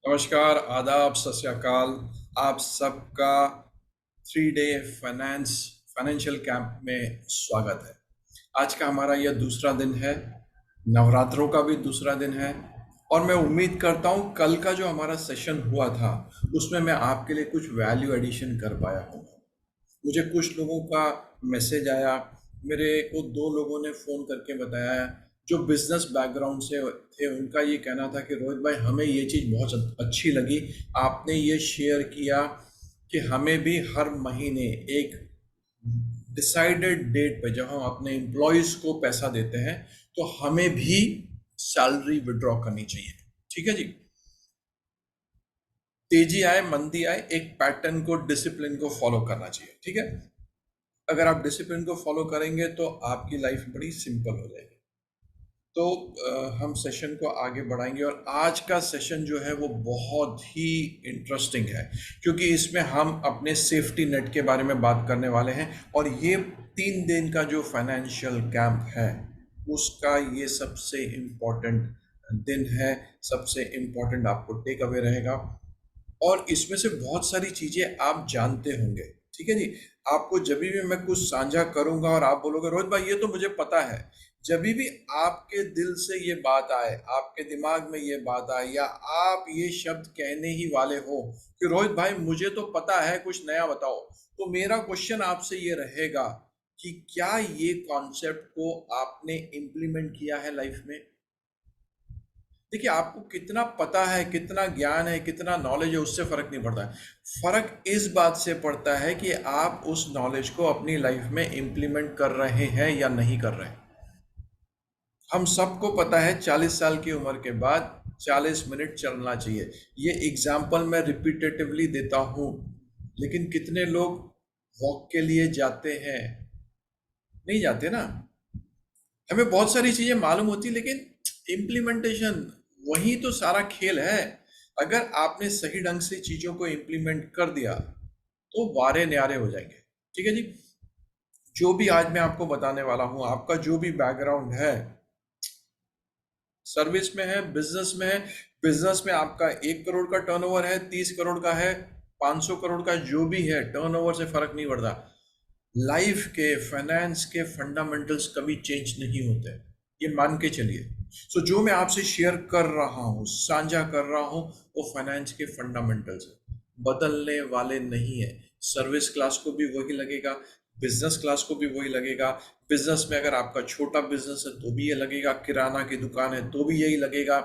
नमस्कार, आदाब, सत श्री अकाल। आप सबका 3 डे फाइनेंशियल कैंप में स्वागत है। आज का हमारा यह दूसरा दिन है, नवरात्रों का भी दूसरा दिन है। और मैं उम्मीद करता हूँ कल का जो हमारा सेशन हुआ था उसमें मैं आपके लिए कुछ वैल्यू एडिशन कर पाया हूँ। मुझे कुछ लोगों का मैसेज आया, मेरे को 2 लोगों ने फ़ोन करके बताया जो बिजनेस बैकग्राउंड से थे। उनका ये कहना था कि रोहित भाई, हमें ये चीज़ बहुत अच्छी लगी, आपने ये शेयर किया कि हमें भी हर महीने एक डिसाइडेड डेट पे जब हम अपने एम्प्लॉयज़ को पैसा देते हैं तो हमें भी सैलरी विड्रॉ करनी चाहिए। ठीक है जी। तेजी आए मंदी आए, एक पैटर्न को, डिसिप्लिन को फॉलो करना चाहिए। ठीक है। अगर आप डिसिप्लिन को फॉलो करेंगे तो आपकी लाइफ बड़ी सिंपल हो जाएगी। तो हम सेशन को आगे बढ़ाएंगे और आज का सेशन जो है वो बहुत ही इंटरेस्टिंग है क्योंकि इसमें हम अपने सेफ्टी नेट के बारे में बात करने वाले हैं। और ये 3 दिन का जो फाइनेंशियल कैंप है उसका ये सबसे इम्पोर्टेंट दिन है, सबसे इम्पोर्टेंट आपको टेक अवे रहेगा। और इसमें से बहुत सारी चीजें आप जानते होंगे। ठीक है जी। आपको जब भी मैं कुछ साझा करूंगा और आप बोलोगे रोहित भाई ये तो मुझे पता है, जब भी आपके दिल से ये बात आए, आपके दिमाग में ये बात आए, या आप ये शब्द कहने ही वाले हो कि रोहित भाई मुझे तो पता है, कुछ नया बताओ, तो मेरा क्वेश्चन आपसे ये रहेगा कि क्या ये कॉन्सेप्ट को आपने इम्प्लीमेंट किया है लाइफ में। देखिए, आपको कितना पता है, कितना ज्ञान है, कितना नॉलेज है, उससे फर्क नहीं पड़ता है। फर्क इस बात से पड़ता है कि आप उस नॉलेज को अपनी लाइफ में इम्प्लीमेंट कर रहे हैं या नहीं कर रहे हैं। हम सबको पता है 40 साल की उम्र के बाद 40 मिनट चलना चाहिए। ये एग्जाम्पल मैं रिपीटेटिवली देता हूँ, लेकिन कितने लोग वॉक के लिए जाते हैं? नहीं जाते ना। हमें बहुत सारी चीजें मालूम होती, लेकिन इम्प्लीमेंटेशन, वही तो सारा खेल है। अगर आपने सही ढंग से चीजों को इम्प्लीमेंट कर दिया तो वारे न्यारे हो जाएंगे। ठीक है जी। जो भी आज मैं आपको बताने वाला हूं, आपका जो भी बैकग्राउंड है, सर्विस में है, बिजनेस में है, बिजनेस में आपका 1 करोड़ का टर्नओवर है, 30 करोड़ का है, 500 करोड़ का, जो भी है, टर्नओवर से फर्क नहीं पड़ता। लाइफ के फाइनेंस के फंडामेंटल्स कभी चेंज नहीं होते, ये मान के चलिए। सो जो मैं आपसे शेयर कर रहा हूँ, साझा कर रहा हूँ, वो फाइनेंस के फंडामेंटल्स है, बदलने वाले नहीं है। सर्विस क्लास को भी वही लगेगा, बिजनेस क्लास को भी वही लगेगा। बिजनेस में अगर आपका छोटा बिजनेस है तो भी ये लगेगा, किराना की दुकान है तो भी यही लगेगा,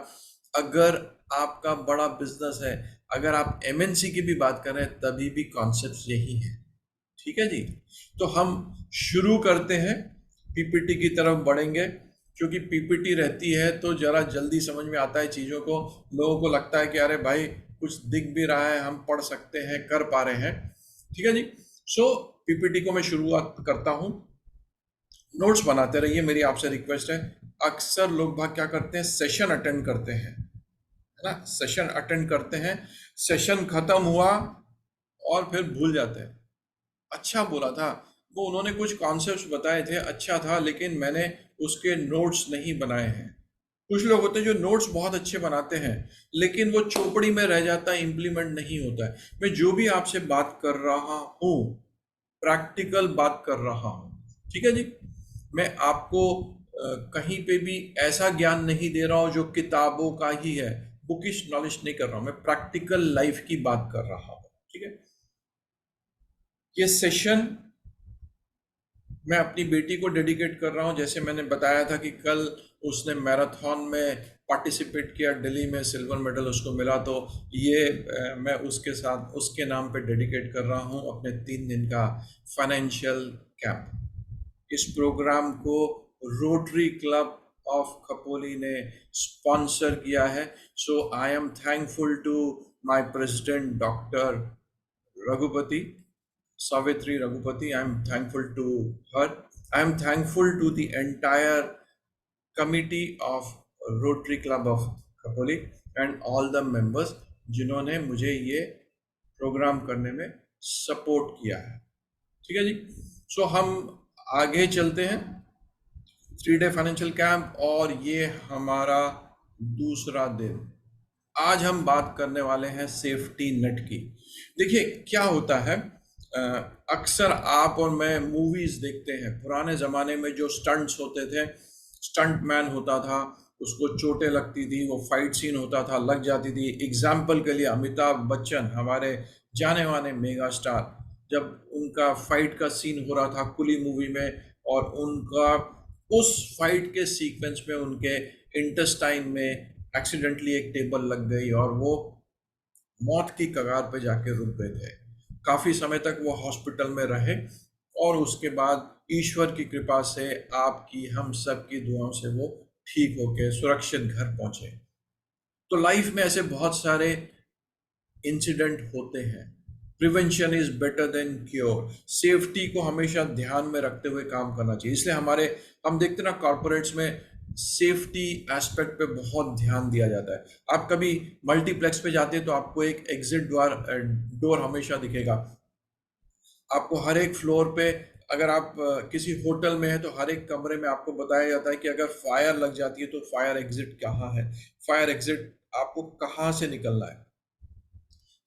अगर आपका बड़ा बिजनेस है, अगर आप एमएनसी की भी बात करें तभी भी कॉन्सेप्ट यही है। ठीक है जी। तो हम शुरू करते हैं, पीपीटी की तरफ बढ़ेंगे, क्योंकि पीपीटी रहती है तो जरा जल्दी समझ में आता है चीज़ों को। लोगों को लगता है कि अरे भाई कुछ दिख भी रहा है, हम पढ़ सकते हैं, कर पा रहे हैं। ठीक है जी। सो पीपीटी को मैं शुरुआत करता हूँ। नोट्स बनाते रहिए, मेरी आपसे रिक्वेस्ट है। अक्सर लोग भाग क्या करते हैं, सेशन अटेंड करते हैं, है ना, सेशन अटेंड करते हैं, सेशन खत्म हुआ और फिर भूल जाते हैं। अच्छा बोला था वो, उन्होंने कुछ कॉन्सेप्ट्स बताए थे, अच्छा था, लेकिन मैंने उसके नोट्स नहीं बनाए हैं। कुछ लोग होते हैं जो नोट्स बहुत अच्छे बनाते हैं लेकिन वो चोपड़ी में रह जाता है, इम्प्लीमेंट नहीं होता है। मैं जो भी आपसे बात कर रहा हूँ, प्रैक्टिकल बात कर रहा हूँ। ठीक है जी। मैं आपको कहीं पे भी ऐसा ज्ञान नहीं दे रहा हूँ जो किताबों का ही है, बुकिश नॉलेज नहीं कर रहा हूँ, मैं प्रैक्टिकल लाइफ की बात कर रहा हूँ। ठीक है। ये सेशन मैं अपनी बेटी को डेडिकेट कर रहा हूँ। जैसे मैंने बताया था कि कल उसने मैराथन में पार्टिसिपेट किया, दिल्ली में सिल्वर मेडल उसको मिला, तो ये मैं उसके साथ, उसके नाम पे डेडिकेट कर रहा हूँ अपने 3 दिन का फाइनेंशियल कैंप। इस प्रोग्राम को रोटरी क्लब ऑफ खपोली ने स्पॉन्सर किया है। So I am thankful to my president doctor Raghupati, Savitri Raghupati. I am thankful to her. I am thankful to the entire committee of Rotary Club of Khapoli and all the members जिन्होंने मुझे ये programme करने में support किया है। ठीक है जी। सो हम आगे चलते हैं। 3 डे फाइनेंशियल कैंप और ये हमारा दूसरा दिन। आज हम बात करने वाले हैं सेफ्टी नेट की। देखिए क्या होता है, अ, अक्सर आप और मैं मूवीज देखते हैं। पुराने जमाने में जो स्टंट्स होते थे, स्टंट मैन होता था, उसको चोटें लगती थी, वो फाइट सीन होता था, लग जाती थी। एग्जाम्पल के लिए अमिताभ बच्चन, हमारे जाने माने मेगा स्टार, जब उनका फाइट का सीन हो रहा था कुली मूवी में, और उनका उस फाइट के सीक्वेंस में उनके इंटेस्टाइन में एक्सीडेंटली एक टेबल लग गई और वो मौत की कगार पे जाके रुक गए थे। काफी समय तक वो हॉस्पिटल में रहे और उसके बाद ईश्वर की कृपा से, आपकी हम सब की दुआओं से वो ठीक होके सुरक्षित घर पहुंचे। तो लाइफ में ऐसे बहुत सारे इंसिडेंट होते हैं। Prevention is better than cure. Safety को हमेशा ध्यान में रखते हुए काम करना चाहिए। इसलिए हमारे, हम देखते हैं ना कॉर्पोरेट्स में सेफ्टी एस्पेक्ट पे बहुत ध्यान दिया जाता है। आप कभी मल्टीप्लेक्स पे जाते हैं तो आपको एक एग्जिट डोर हमेशा दिखेगा। आपको हर एक फ्लोर पे, अगर आप किसी होटल में है तो हर एक कमरे में आपको बताया जाता है कि अगर फायर लग जाती है तो फायर एग्जिट कहाँ है, फायर एग्जिट आपको कहाँ से निकलना है।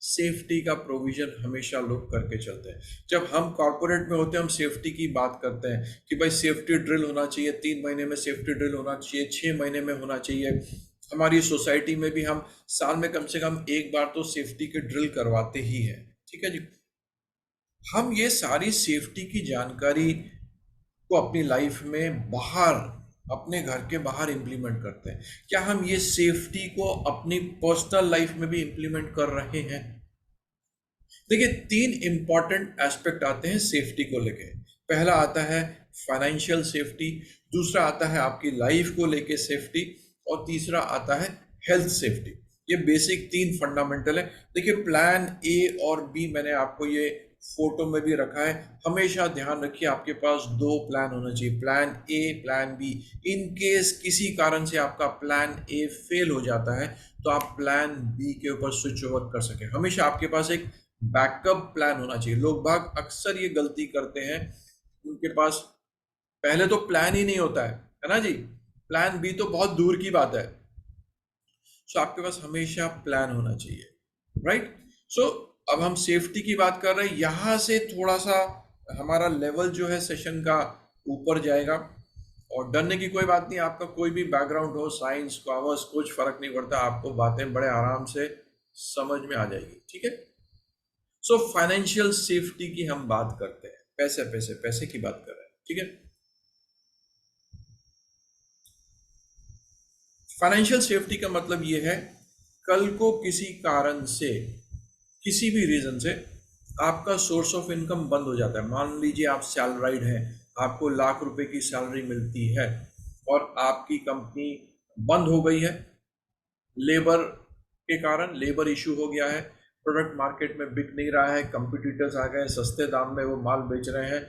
सेफ्टी का प्रोविजन हमेशा लोग करके चलते हैं। जब हम कॉर्पोरेट में होते हैं, हम सेफ्टी की बात करते हैं कि भाई सेफ्टी ड्रिल होना चाहिए, 3 महीने में सेफ्टी ड्रिल होना चाहिए, 6 महीने में होना चाहिए। हमारी सोसाइटी में भी हम साल में कम से कम एक बार तो सेफ्टी के ड्रिल करवाते ही हैं। ठीक है जी। हम ये सारी सेफ्टी की जानकारी को अपनी लाइफ में बाहर, अपने घर के बाहर इम्प्लीमेंट करते हैं। क्या हम ये सेफ्टी को अपनी पर्सनल लाइफ में भी इम्प्लीमेंट कर रहे हैं? देखिए, 3 इंपॉर्टेंट एस्पेक्ट आते हैं सेफ्टी को लेके। पहला आता है फाइनेंशियल सेफ्टी, दूसरा आता है आपकी लाइफ को लेके सेफ्टी, और तीसरा आता है हेल्थ सेफ्टी। ये बेसिक 3 फंडामेंटल है। देखिए, प्लान ए और बी मैंने आपको ये फोटो में भी रखा है। हमेशा ध्यान रखिए, आपके पास 2 प्लान होना चाहिए, plan A, plan B. In case किसी कारण से आपका प्लान ए फेल हो जाता है तो आप प्लान बी के ऊपर स्विच ओवर कर सके। हमेशा आपके पास एक बैकअप प्लान होना चाहिए। लोग बाग अक्सर ये गलती करते हैं, उनके पास पहले तो प्लान ही नहीं होता है ना जी। प्लान बी तो बहुत दूर की बात है। सो आपके पास हमेशा प्लान होना चाहिए, राइट। सो अब हम सेफ्टी की बात कर रहे हैं, यहां से थोड़ा सा हमारा लेवल जो है सेशन का ऊपर जाएगा। और डरने की कोई बात नहीं, आपका कोई भी बैकग्राउंड हो, साइंस, कॉमर्स, कुछ फर्क नहीं पड़ता, आपको बातें बड़े आराम से समझ में आ जाएगी। ठीक है। सो फाइनेंशियल सेफ्टी की हम बात करते हैं, पैसे पैसे पैसे की बात कर रहे हैं। ठीक है। फाइनेंशियल सेफ्टी का मतलब ये है, कल को किसी कारण से, किसी भी रीजन से आपका सोर्स ऑफ इनकम बंद हो जाता है। मान लीजिए आप सैलराइड हैं, आपको लाख रुपए की सैलरी मिलती है और आपकी कंपनी बंद हो गई है लेबर के कारण, लेबर इशू हो गया है, प्रोडक्ट मार्केट में बिक नहीं रहा है, कंपटीटर्स आ गए, सस्ते दाम में वो माल बेच रहे हैं,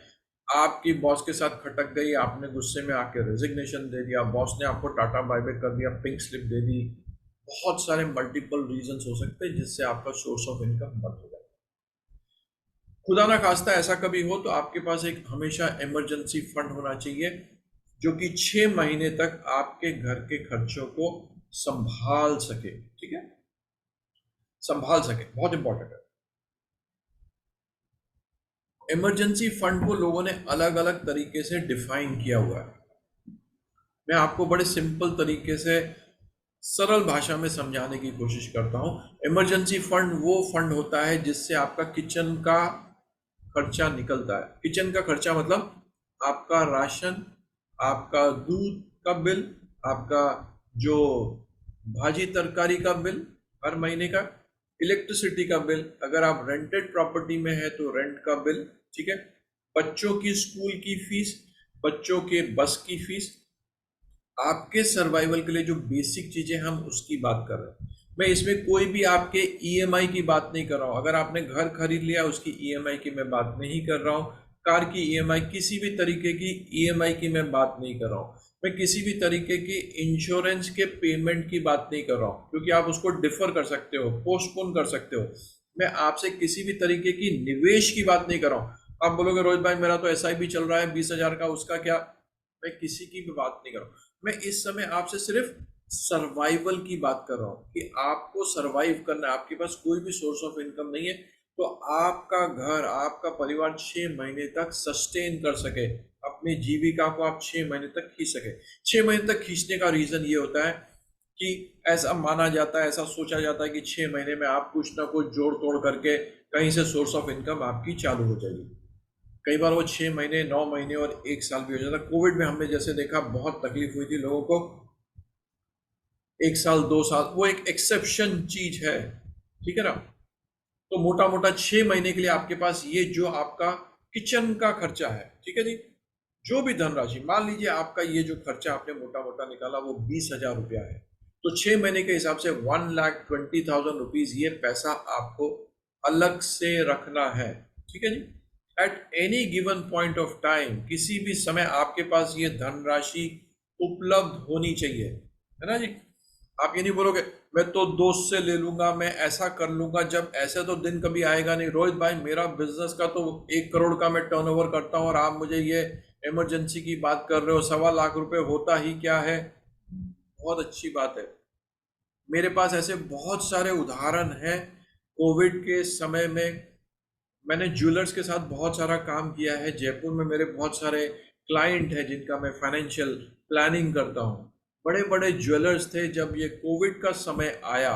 आपकी बॉस के साथ खटक गई, आपने गुस्से में आके रेजिग्नेशन दे दिया, बॉस ने आपको टाटा बाय बाय कर दिया, पिंक स्लिप दे दी। बहुत सारे मल्टीपल रीजंस हो सकते हैं जिससे आपका सोर्स ऑफ इनकम बंद हो जाए। खुदा ना खास्ता ऐसा कभी हो तो आपके पास एक हमेशा इमरजेंसी फंड होना चाहिए, जो कि 6 महीने तक आपके घर के खर्चों को संभाल सके। ठीक है, संभाल सके, बहुत इंपॉर्टेंट है। इमरजेंसी फंड को लोगों ने अलग अलग तरीके से डिफाइन किया हुआ है। मैं आपको बड़े सिंपल तरीके से, सरल भाषा में समझाने की कोशिश करता हूँ। इमरजेंसी फंड वो फंड होता है जिससे आपका किचन का खर्चा निकलता है। किचन का खर्चा मतलब आपका राशन, आपका दूध का बिल, आपका जो भाजी तरकारी का बिल हर महीने का, इलेक्ट्रिसिटी का बिल, अगर आप रेंटेड प्रॉपर्टी में है तो रेंट का बिल। ठीक है। बच्चों की स्कूल की फीस, बच्चों के बस की फीस, आपके सर्वाइवल के लिए जो बेसिक चीजें, हम उसकी बात कर रहे हैं। मैं इसमें कोई भी आपके ईएमआई की बात नहीं कर रहा हूँ। अगर आपने घर खरीद लिया उसकी ईएमआई की मैं बात नहीं कर रहा हूँ, कार की ईएमआई, किसी भी तरीके की ईएमआई की मैं बात नहीं कर रहा हूँ, मैं किसी भी तरीके की इंश्योरेंस के पेमेंट की बात नहीं कर रहा हूँ, क्योंकि आप उसको डिफर कर सकते हो, पोस्टपोन कर सकते हो। मैं आपसे किसी भी तरीके की निवेश की बात नहीं कर रहा हूँ। आप बोलोगे रोहित भाई मेरा तो एसआईपी चल रहा है 20,000 का, उसका क्या? मैं किसी की भी बात नहीं कर रहा हूँ। मैं इस समय आपसे सिर्फ सर्वाइवल की बात कर रहा हूँ कि आपको सरवाइव करना है, आपके पास कोई भी सोर्स ऑफ इनकम नहीं है, तो आपका घर, आपका परिवार 6 महीने तक सस्टेन कर सके, अपनी जीविका को आप 6 महीने तक खींच सके। 6 महीने तक खींचने का रीजन ये होता है कि ऐसा माना जाता है, ऐसा सोचा जाता है कि 6 महीने में आप कुछ ना कुछ जोड़ तोड़ करके कहीं से सोर्स ऑफ इनकम आपकी चालू हो जाएगी। कई बार वो 6 महीने, 9 महीने और 1 साल भी हो जाता है। कोविड में हमने जैसे देखा, बहुत तकलीफ हुई थी लोगों को। 1 साल, 2 साल वो एक एक्सेप्शन चीज है, ठीक है ना। तो मोटा मोटा 6 महीने के लिए आपके पास ये जो आपका किचन का खर्चा है, ठीक है जी, जो भी धनराशि, मान लीजिए आपका ये जो खर्चा आपने मोटा मोटा निकाला वो 20,000 रुपया है, तो 6 महीने के हिसाब से 1,20,000 रुपीज ये पैसा आपको अलग से रखना है, ठीक है जी। At any given point of time, किसी भी समय आपके पास ये धनराशि उपलब्ध होनी चाहिए, है ना जी। आप ये नहीं बोलोगे मैं तो दोस्त से ले लूंगा, मैं ऐसा कर लूंगा, जब ऐसे तो दिन कभी आएगा नहीं। रोहित भाई, मेरा बिजनेस का तो 1 करोड़ का मैं टर्नओवर करता हूँ और आप मुझे ये इमरजेंसी की बात कर रहे हो, 1.25 लाख रुपए होता ही क्या है। बहुत अच्छी बात है, मेरे पास ऐसे बहुत सारे उदाहरण हैं। कोविड के समय में मैंने ज्वेलर्स के साथ बहुत सारा काम किया है। जयपुर में मेरे बहुत सारे क्लाइंट हैं जिनका मैं फाइनेंशियल प्लानिंग करता हूँ। बड़े बड़े ज्वेलर्स थे, जब ये कोविड का समय आया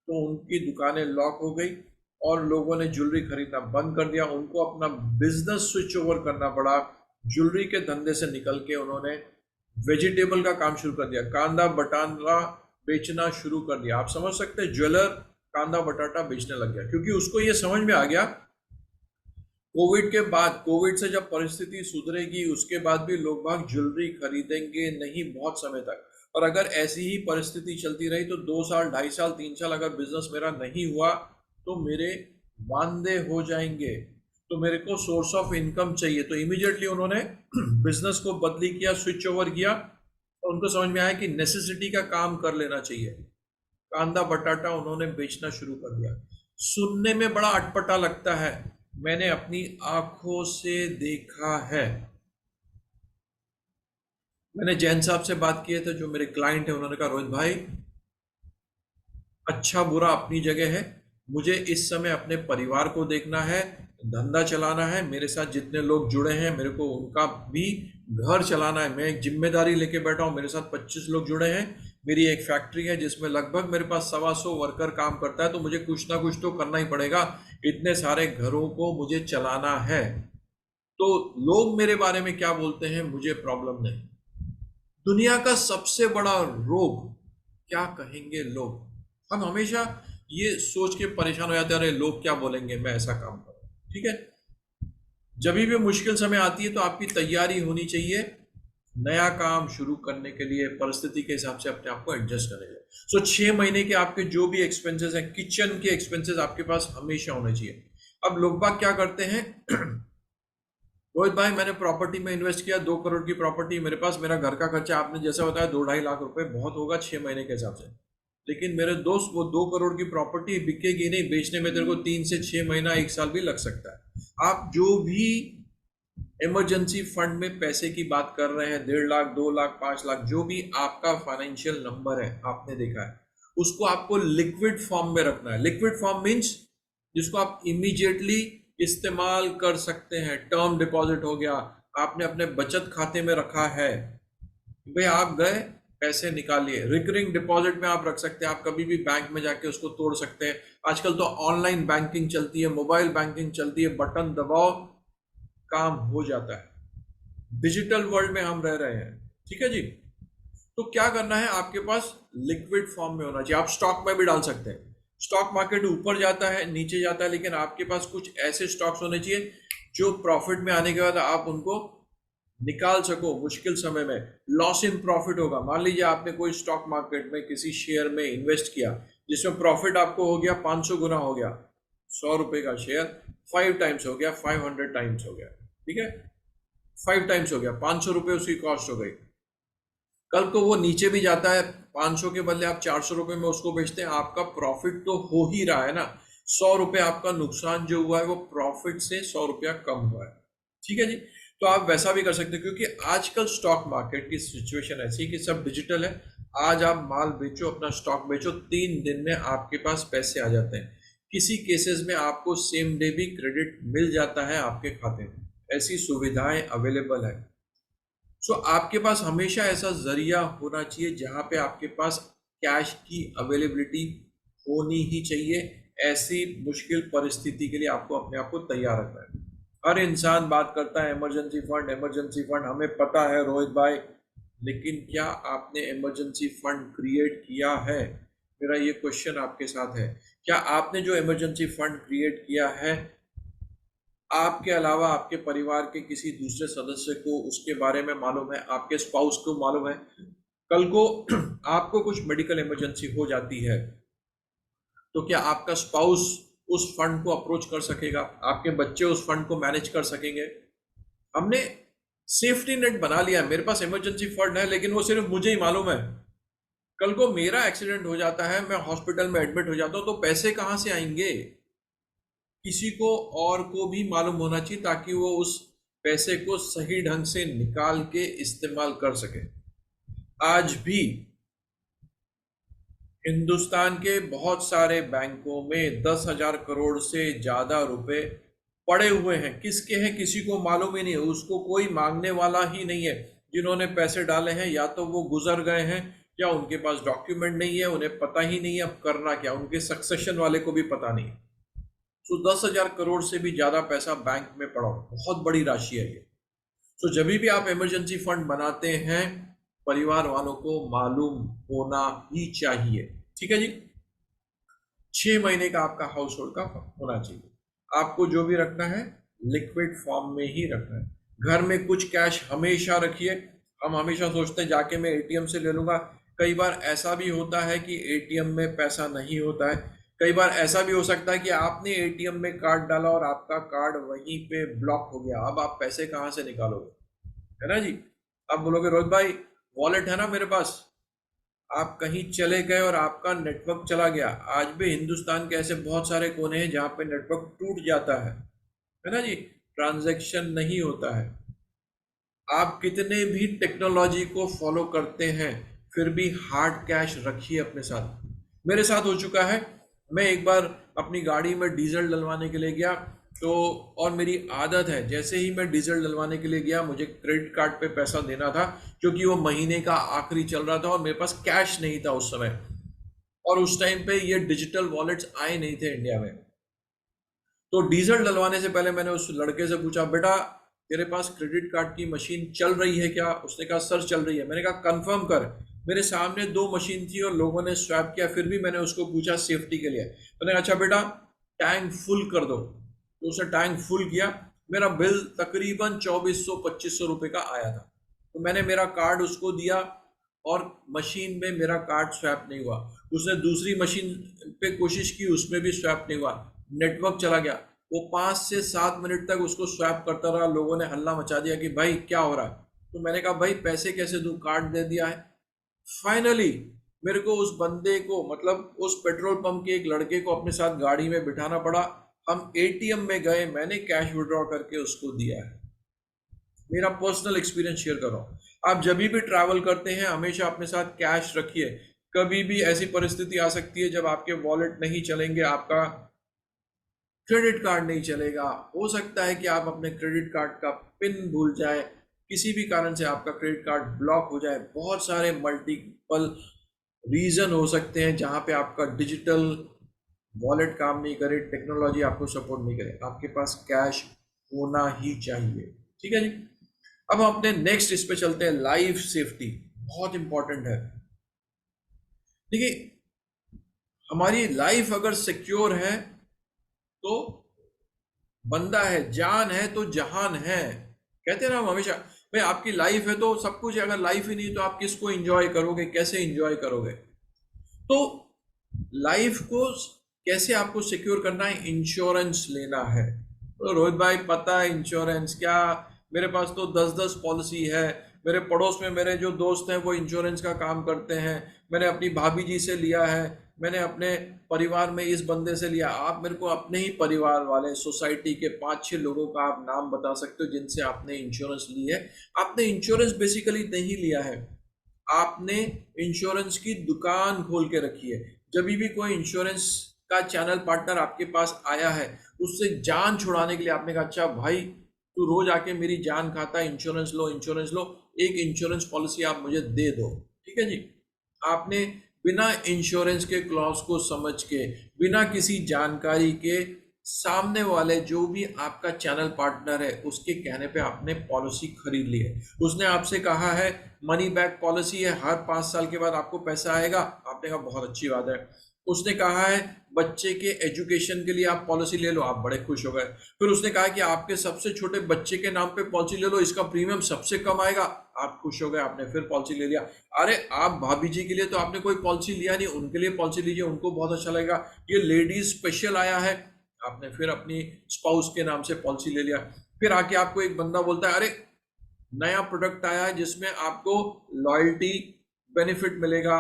तो उनकी दुकानें लॉक हो गई और लोगों ने ज्वेलरी खरीदना बंद कर दिया। उनको अपना बिजनेस स्विच ओवर करना पड़ा। ज्वेलरी के धंधे से निकल के उन्होंने वेजिटेबल का काम शुरू कर दिया, कांदा बटाना बेचना शुरू कर दिया। आप समझ सकते हैं, ज्वेलर कांदा बटाटा बेचने लग गया, क्योंकि उसको ये समझ में आ गया कोविड के बाद, कोविड से जब परिस्थिति सुधरेगी उसके बाद भी लोग बाग ज्वेलरी खरीदेंगे नहीं बहुत समय तक। और अगर ऐसी ही परिस्थिति चलती रही तो 2 साल, 2.5 साल, 3 साल अगर बिजनेस मेरा नहीं हुआ तो मेरे वांदे हो जाएंगे। तो मेरे को सोर्स ऑफ इनकम चाहिए। तो इमीडिएटली उन्होंने बिजनेस को बदली किया, स्विच ओवर किया, और उनको समझ में आया कि नेसेसिटी का काम कर लेना चाहिए। कांदा बटाटा उन्होंने बेचना शुरू कर दिया। सुनने में बड़ा अटपटा लगता है, मैंने अपनी आंखों से देखा है। मैंने जैन साहब से बात किए थे, जो मेरे क्लाइंट है, उन्होंने कहा रोहित भाई, अच्छा बुरा अपनी जगह है, मुझे इस समय अपने परिवार को देखना है, धंधा चलाना है, मेरे साथ जितने लोग जुड़े हैं मेरे को उनका भी घर चलाना है। मैं एक जिम्मेदारी लेके बैठा हूँ, मेरे साथ 25 लोग जुड़े हैं, मेरी एक फैक्ट्री है जिसमें लगभग मेरे पास 125 वर्कर काम करता है, तो मुझे कुछ ना कुछ तो करना ही पड़ेगा, इतने सारे घरों को मुझे चलाना है। तो लोग मेरे बारे में क्या बोलते हैं मुझे प्रॉब्लम नहीं। दुनिया का सबसे बड़ा रोग, क्या कहेंगे लोग। हम हमेशा ये सोच के परेशान हो जाते हैं, अरे लोग क्या बोलेंगे, मैं ऐसा काम करूं, ठीक है। जब भी मुश्किल समय आती है तो आपकी तैयारी होनी चाहिए नया काम शुरू करने के लिए, परिस्थिति के हिसाब से अपने आप को एडजस्ट करने के लिए। सो 6 महीने के आपके जो भी एक्सपेंसेस हैं, किचन के एक्सपेंसेस आपके पास हमेशा होने चाहिए। अब लोग बाग क्या करते हैं रोहित भाई, मैंने प्रॉपर्टी में इन्वेस्ट किया, 2 करोड़ की प्रॉपर्टी मेरे पास, मेरा घर का खर्चा आपने जैसा बताया 2-2.5 लाख रुपए बहुत होगा 6 महीने के हिसाब से। लेकिन मेरे दोस्त, वो 2 करोड़ की प्रॉपर्टी बिकेगी नहीं, बेचने में तेरे को 3 से 6 महीना, 1 साल भी लग सकता है। आप जो भी इमरजेंसी फंड में पैसे की बात कर रहे हैं, 1.5 लाख, 2 लाख, 5 लाख, जो भी आपका फाइनेंशियल नंबर है आपने देखा है, उसको आपको लिक्विड फॉर्म में रखना है। लिक्विड फॉर्म मीन्स जिसको आप इमीडिएटली इस्तेमाल कर सकते हैं। टर्म डिपॉजिट हो गया, आपने अपने बचत खाते में रखा है, भाई आप गए पैसे निकालिए। रिकरिंग डिपॉजिट में आप रख सकते हैं, आप कभी भी बैंक में जाके उसको तोड़ सकते हैं। आजकल तो ऑनलाइन बैंकिंग चलती है, मोबाइल बैंकिंग चलती है, बटन दबाओ काम हो जाता है। डिजिटल वर्ल्ड में हम रह रहे हैं, ठीक है जी। तो क्या करना है, आपके पास लिक्विड फॉर्म में होना चाहिए। आप स्टॉक में भी डाल सकते हैं, स्टॉक मार्केट ऊपर जाता है नीचे जाता है, लेकिन आपके पास कुछ ऐसे स्टॉक्स होने चाहिए जो प्रॉफिट में आने के बाद आप उनको निकाल सको मुश्किल समय में। लॉस इन प्रॉफिट होगा, मान लीजिए आपने कोई स्टॉक मार्केट में किसी शेयर में इन्वेस्ट किया जिसमें प्रॉफिट आपको हो गया 500 गुना हो गया, 100 रुपए का शेयर 5 टाइम्स हो गया, 500 टाइम्स हो गया, ठीक है, 5 टाइम्स हो गया, 500 रुपए उसकी कॉस्ट हो गई। कल को वो नीचे भी जाता है, 500 के बदले आप 400 रुपए में उसको बेचते हैं, आपका प्रॉफिट तो हो ही रहा है ना। 100 रुपए आपका नुकसान जो हुआ है वो प्रॉफिट से 100 रुपया कम हुआ है, ठीक है जी। तो आप वैसा भी कर सकते हैं, क्योंकि आजकल स्टॉक मार्केट की सिचुएशन ऐसी है कि सब डिजिटल है। आज आप माल बेचो, अपना स्टॉक बेचो, 3 दिन में आपके पास पैसे आ जाते हैं। किसी केसेस में आपको सेम डे भी क्रेडिट मिल जाता है आपके खाते में। ऐसी सुविधाएं अवेलेबल है। सो आपके पास हमेशा ऐसा जरिया होना चाहिए जहां पे आपके पास कैश की अवेलेबिलिटी होनी ही चाहिए। ऐसी मुश्किल परिस्थिति के लिए आपको अपने आप को तैयार रखना है। हर इंसान बात करता है इमरजेंसी फंड, इमरजेंसी फंड, हमें पता है रोहित भाई, लेकिन क्या आपने इमरजेंसी फंड क्रिएट किया है? मेरा ये क्वेश्चन आपके साथ है। क्या आपने जो इमरजेंसी फंड क्रिएट किया है, आपके अलावा आपके परिवार के किसी दूसरे सदस्य को उसके बारे में मालूम है? आपके स्पाउस को मालूम है? कल को आपको कुछ मेडिकल इमरजेंसी हो जाती है तो क्या आपका स्पाउस उस फंड को अप्रोच कर सकेगा? आपके बच्चे उस फंड को मैनेज कर सकेंगे? हमने सेफ्टी नेट बना लिया है। मेरे पास इमरजेंसी फंड है, लेकिन वो सिर्फ मुझे ही मालूम है। कल को मेरा एक्सीडेंट हो जाता है, मैं हॉस्पिटल में एडमिट हो जाता हूं, तो पैसे कहां से आएंगे? किसी को और को भी मालूम होना चाहिए ताकि वो उस पैसे को सही ढंग से निकाल के इस्तेमाल कर सके। आज भी हिंदुस्तान के बहुत सारे बैंकों में 10,000 करोड़ से ज्यादा रुपए पड़े हुए हैं। किसके हैं किसी को मालूम ही नहीं है, उसको कोई मांगने वाला ही नहीं है। जिन्होंने पैसे डाले हैं या तो वो गुजर गए हैं, या उनके पास डॉक्यूमेंट नहीं है, उन्हें पता ही नहीं है अब करना क्या, उनके सक्सेशन वाले को भी पता नहीं। सो 10,000 करोड़ से भी ज्यादा पैसा बैंक में पड़ा हो, बहुत बड़ी राशि है ये। सो जब भी आप इमरजेंसी फंड बनाते हैं, परिवार वालों को मालूम होना ही चाहिए। ठीक है जी। 6 महीने का आपका हाउस होल्ड का होना चाहिए। आपको जो भी रखना है लिक्विड फॉर्म में ही रखना है। घर में कुछ कैश हमेशा रखिए। हम हमेशा सोचते हैं जाके मैं एटीएम से ले लूंगा। कई बार ऐसा भी होता है कि एटीएम में पैसा नहीं होता है। कई बार ऐसा भी हो सकता है कि आपने एटीएम में कार्ड डाला और आपका कार्ड वहीं पे ब्लॉक हो गया। अब आप पैसे कहाँ से निकालोगे? है ना जी। आप बोलोगे रोहित भाई वॉलेट है ना मेरे पास। आप कहीं चले गए और आपका नेटवर्क चला गया। आज भी हिंदुस्तान के ऐसे बहुत सारे कोने हैं जहां पे नेटवर्क टूट जाता है ना जी। ट्रांजैक्शन नहीं होता है। आप कितने भी टेक्नोलॉजी को फॉलो करते हैं, फिर भी हार्ड कैश रखिए अपने साथ। मेरे साथ हो चुका है। मैं एक बार अपनी गाड़ी में डीजल डलवाने के लिए गया, तो और मेरी आदत है जैसे ही मैं डीजल डलवाने के लिए गया, मुझे क्रेडिट कार्ड पे पैसा देना था, क्योंकि वो महीने का आखिरी चल रहा था और मेरे पास कैश नहीं था उस समय। और उस टाइम पे ये डिजिटल वॉलेट्स आए नहीं थे इंडिया में। तो डीजल डलवाने से पहले मैंने उस लड़के से पूछा, बेटा तेरे पास क्रेडिट कार्ड की मशीन चल रही है क्या? उसने कहा सर चल रही है। मैंने कहा कंफर्म कर। मेरे सामने 2 मशीन थी और लोगों ने स्वैप किया, फिर भी मैंने उसको पूछा सेफ्टी के लिए। मैंने कहा अच्छा बेटा टैंक फुल कर दो। तो उसने टैंक फुल किया। मेरा बिल तकरीबन 2400-2500 रुपए का आया था। तो मैंने मेरा कार्ड उसको दिया और मशीन में मेरा कार्ड स्वैप नहीं हुआ। उसने दूसरी मशीन पे कोशिश की, उसमें भी स्वैप नहीं हुआ। नेटवर्क चला गया। वो 5 से 7 मिनट तक उसको स्वैप करता रहा। लोगों ने हल्ला मचा दिया कि भाई क्या हो रहा है। तो मैंने कहा भाई पैसे कैसे दूं, कार्ड दे दिया है। फाइनली मेरे को उस बंदे को, मतलब उस पेट्रोल पंप के एक लड़के को अपने साथ गाड़ी में बिठाना पड़ा। हम एटीएम में गए, मैंने कैश विड्रॉ करके उसको दिया है। मेरा पर्सनल एक्सपीरियंस शेयर कर रहा हूँ। आप जब भी ट्रैवल करते हैं हमेशा अपने साथ कैश रखिए। कभी भी ऐसी परिस्थिति आ सकती है जब आपके वॉलेट नहीं चलेंगे, आपका क्रेडिट कार्ड नहीं चलेगा। हो सकता है कि आप अपने क्रेडिट कार्ड का पिन भूल जाए, किसी भी कारण से आपका क्रेडिट कार्ड ब्लॉक हो जाए। बहुत सारे मल्टीपल रीजन हो सकते हैं जहां पे आपका डिजिटल वॉलेट काम नहीं करे, टेक्नोलॉजी आपको सपोर्ट नहीं करे। आपके पास कैश होना ही चाहिए। ठीक है जी। अब हम अपने नेक्स्ट इस पे चलते हैं, लाइफ सेफ्टी। बहुत इंपॉर्टेंट है। देखिए हमारी लाइफ अगर सिक्योर है तो बंदा है, जान है तो जहान है। कहते हैं ना हम हमेशा, भाई आपकी लाइफ है तो सब कुछ है, अगर लाइफ ही नहीं तो आप किसको एंजॉय करोगे, कैसे एंजॉय करोगे? तो लाइफ को कैसे आपको सिक्योर करना है? इंश्योरेंस लेना है। तो रोहित भाई पता है इंश्योरेंस क्या, मेरे पास तो 10-10 पॉलिसी है। मेरे पड़ोस में मेरे जो दोस्त हैं वो इंश्योरेंस का काम करते हैं। मैंने अपनी भाभी जी से लिया है, मैंने अपने परिवार में इस बंदे से लिया। आप मेरे को अपने ही परिवार वाले सोसाइटी के 5-6 लोगों का आप नाम बता सकते हो जिनसे आपने इंश्योरेंस ली है? आपने इंश्योरेंस बेसिकली नहीं लिया है, आपने इंश्योरेंस की दुकान खोल के रखी है। जब भी कोई इंश्योरेंस का चैनल पार्टनर आपके पास आया है, उससे जान छुड़ाने के लिए आपने कहा अच्छा भाई तू रोज आके मेरी जान खाता है, इंश्योरेंस लो इंश्योरेंस लो, एक इंश्योरेंस पॉलिसी आप मुझे दे दो। ठीक है जी। आपने बिना इंश्योरेंस के क्लॉज को समझ के, बिना किसी जानकारी के, सामने वाले जो भी आपका चैनल पार्टनर है उसके कहने पे आपने पॉलिसी खरीद ली है। उसने आपसे कहा है मनी बैक पॉलिसी है, हर 5 साल के बाद आपको पैसा आएगा, आपने कहा बहुत अच्छी बात है। उसने कहा है बच्चे के एजुकेशन के लिए आप पॉलिसी ले लो, आप बड़े खुश हो गए। फिर उसने कहा कि आपके सबसे छोटे बच्चे के नाम पे पॉलिसी ले लो, इसका प्रीमियम सबसे कम आएगा, आप खुश हो गए, आपने फिर पॉलिसी ले लिया। अरे आप भाभी जी के लिए तो आपने कोई पॉलिसी लिया नहीं, उनके लिए पॉलिसी लीजिए, उनको बहुत अच्छा लगेगा। ये लेडीज स्पेशल आया है, आपने फिर अपनी स्पाउस के नाम से पॉलिसी ले लिया। फिर आके आपको एक बंदा बोलता है अरे नया प्रोडक्ट आया है जिसमें आपको लॉयल्टी बेनिफिट मिलेगा,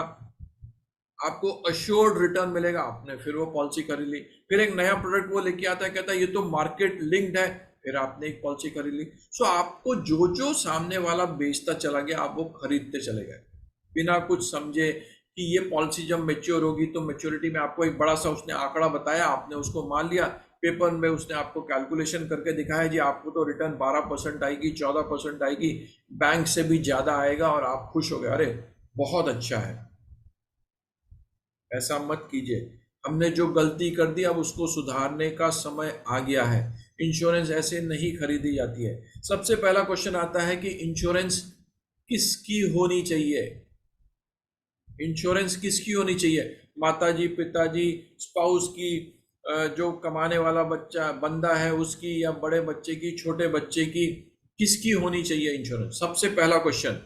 आपको अश्योर्ड रिटर्न मिलेगा, आपने फिर वो पॉलिसी खरीद ली। फिर एक नया प्रोडक्ट वो लेके आता है, कहता है ये तो मार्केट लिंक्ड है, फिर आपने एक पॉलिसी खरीद ली। सो आपको जो जो सामने वाला बेचता चला गया आप वो खरीदते चले गए बिना कुछ समझे कि ये पॉलिसी जब मेच्योर होगी तो मेच्योरिटी में आपको एक बड़ा सा उसने आंकड़ा बताया, आपने उसको मान लिया। पेपर में उसने आपको कैलकुलेशन करके दिखाया जी आपको तो रिटर्न 12% आएगी, 14% आएगी, बैंक से भी ज्यादा आएगा, और आप खुश हो गए, अरे बहुत अच्छा है। ऐसा मत कीजिए। हमने जो गलती कर दी अब उसको सुधारने का समय आ गया है। इंश्योरेंस ऐसे नहीं खरीदी जाती है। सबसे पहला क्वेश्चन आता है कि इंश्योरेंस किसकी होनी चाहिए। इंश्योरेंस किसकी होनी चाहिए? माताजी, पिताजी, स्पाउस की, जो कमाने वाला बच्चा बंदा है उसकी, या बड़े बच्चे की, छोटे बच्चे की, किसकी होनी चाहिए इंश्योरेंस? सबसे पहला क्वेश्चन।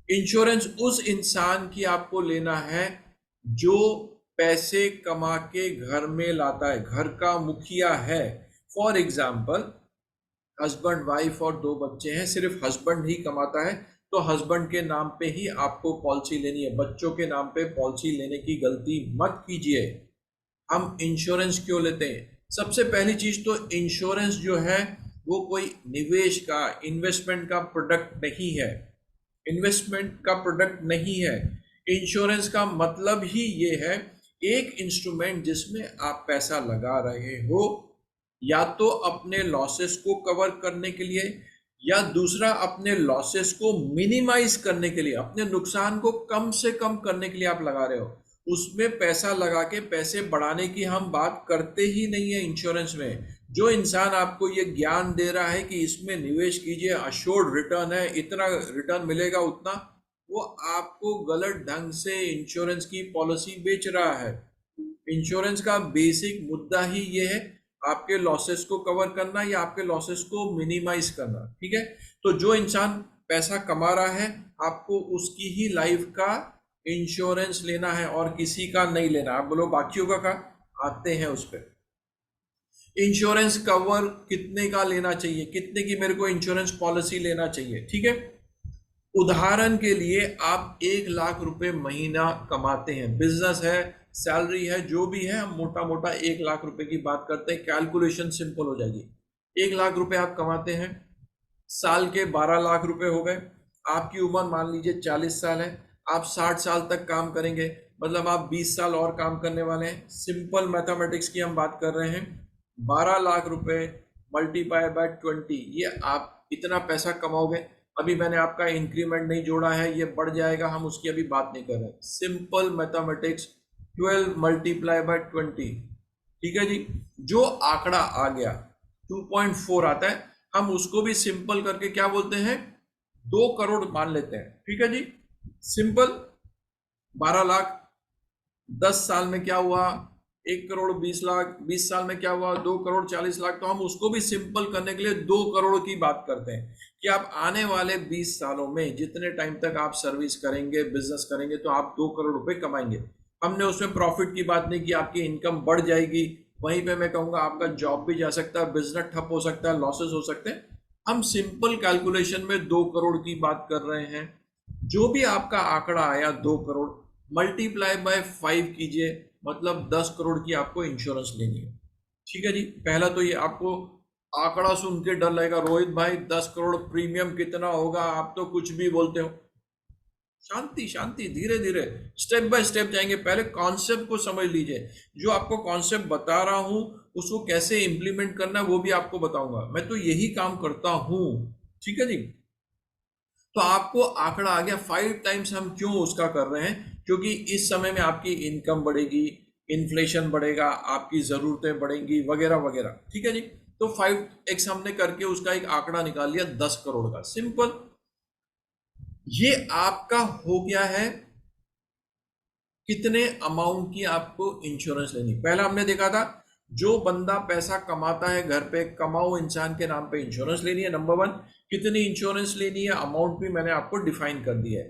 इंश्योरेंस उस इंसान की आपको लेना है जो पैसे कमा के घर में लाता है, घर का मुखिया है। फॉर एग्जाम्पल हस्बैंड वाइफ और 2 बच्चे हैं, सिर्फ हस्बैंड ही कमाता है, तो हस्बैंड के नाम पे ही आपको पॉलिसी लेनी है। बच्चों के नाम पे पॉलिसी लेने की गलती मत कीजिए। हम इंश्योरेंस क्यों लेते हैं? सबसे पहली चीज तो इंश्योरेंस जो है वो कोई निवेश का, इन्वेस्टमेंट का प्रोडक्ट नहीं है। इन्वेस्टमेंट का प्रोडक्ट नहीं है। इंश्योरेंस का मतलब ही ये है एक इंस्ट्रूमेंट जिसमें आप पैसा लगा रहे हो, या तो अपने लॉसेस को कवर करने के लिए, या दूसरा अपने लॉसेस को मिनिमाइज करने के लिए, अपने नुकसान को कम से कम करने के लिए आप लगा रहे हो। उसमें पैसा लगा के पैसे बढ़ाने की हम बात करते ही नहीं है इंश्योरेंस में। जो इंसान आपको ये ज्ञान दे रहा है कि इसमें निवेश कीजिए, अश्योर्ड रिटर्न है, इतना रिटर्न मिलेगा उतना, वो आपको गलत ढंग से इंश्योरेंस की पॉलिसी बेच रहा है। इंश्योरेंस का बेसिक मुद्दा ही ये है आपके लॉसेस को कवर करना या आपके लॉसेस को मिनिमाइज करना। ठीक है, तो जो इंसान पैसा कमा रहा है आपको उसकी ही लाइफ का इंश्योरेंस लेना है और किसी का नहीं लेना। आप बोलो बाकियों का आते हैं उस पर। इंश्योरेंस कवर कितने का लेना चाहिए, कितने की मेरे को इंश्योरेंस पॉलिसी लेना चाहिए? ठीक है, उदाहरण के लिए आप 1 लाख रुपए महीना कमाते हैं, बिजनेस है, सैलरी है, जो भी है, हम मोटा मोटा 1 लाख रुपए की बात करते हैं, कैलकुलेशन सिंपल हो जाएगी। 1 लाख रुपए आप कमाते हैं, साल के 12 लाख रुपए हो गए। आपकी उम्र मान लीजिए 40 साल है, आप 60 साल तक काम करेंगे, मतलब आप 20 साल और काम करने वाले हैं। सिंपल मैथमेटिक्स की हम बात कर रहे हैं। 12 लाख रुपए मल्टीप्लाई बाय 20, ये आप इतना पैसा कमाओगे। अभी मैंने आपका इंक्रीमेंट नहीं जोड़ा है, ये बढ़ जाएगा, हम उसकी अभी बात नहीं कर रहे। Simple mathematics, 12 multiply by 20। ठीक है जी, जो आंकड़ा आ गया 2.4 आता है, हम उसको भी सिंपल करके क्या बोलते हैं, 2 करोड़ मान लेते हैं। ठीक है जी, सिंपल 12 लाख, 10 साल में क्या हुआ, 1 करोड़ 20 लाख, 20 साल में क्या हुआ, 2 करोड़ 40 लाख। तो हम उसको भी सिंपल करने के लिए 2 करोड़ की बात करते हैं कि आप आने वाले 20 सालों में जितने टाइम तक आप सर्विस करेंगे, बिजनेस करेंगे, तो आप 2 करोड़ रुपए कमाएंगे। हमने उसमें प्रॉफिट की बात नहीं की, आपकी इनकम बढ़ जाएगी। वहीं पे मैं कहूंगा आपका जॉब भी जा सकता है, बिजनेस ठप हो सकता है, लॉसेस हो सकते हैं। हम सिंपल कैलकुलेशन में 2 करोड़ की बात कर रहे हैं। जो भी आपका आंकड़ा आया 2 करोड़, मल्टीप्लाई बाय 5 कीजिए, मतलब 10 करोड़ की आपको इंश्योरेंस लेनी है। ठीक है जी, पहला तो ये आपको आंकड़ा सुन के डर लगेगा, रोहित भाई 10 करोड़ प्रीमियम कितना होगा, आप तो कुछ भी बोलते हो। शांति शांति, धीरे धीरे, स्टेप बाय स्टेप जाएंगे। पहले कॉन्सेप्ट को समझ लीजिए, जो आपको कॉन्सेप्ट बता रहा हूं उसको कैसे इंप्लीमेंट करना है वो भी आपको बताऊंगा, मैं तो यही काम करता हूं। ठीक है जी। तो आपको आंकड़ा आ गया 5 टाइम्स। हम क्यों उसका कर रहे हैं? क्योंकि इस समय में आपकी इनकम बढ़ेगी, इन्फ्लेशन बढ़ेगा, आपकी जरूरतें बढ़ेंगी वगैरह वगैरह। ठीक है जी। तो 5x हमने करके उसका एक आंकड़ा निकाल लिया 10 करोड़ का, सिंपल। ये आपका हो गया है कितने अमाउंट की आपको इंश्योरेंस लेनी। पहला हमने देखा था जो बंदा पैसा कमाता है घर पे, कमाऊ इंसान के नाम पे इंश्योरेंस लेनी है, नंबर 1। कितनी इंश्योरेंस लेनी है, अमाउंट भी मैंने आपको डिफाइन कर दिया है।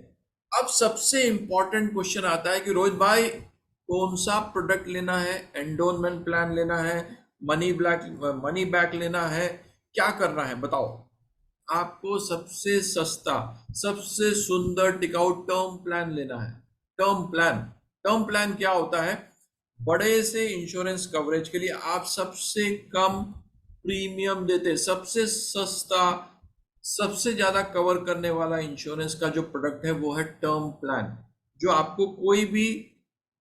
अब सबसे इंपॉर्टेंट क्वेश्चन आता है कि रोहित भाई कौन सा प्रोडक्ट लेना है, एंडोनमेंट प्लान लेना है, मनी बैक लेना है, क्या करना है बताओ। आपको सबसे सस्ता, सबसे सुंदर टिकाऊ टर्म प्लान लेना है। टर्म प्लान, टर्म प्लान क्या होता है? बड़े से इंश्योरेंस कवरेज के लिए आप सबसे कम प्रीमियम देते, सबसे सस्ता, सबसे ज्यादा कवर करने वाला इंश्योरेंस का जो प्रोडक्ट है वो है टर्म प्लान। जो आपको कोई भी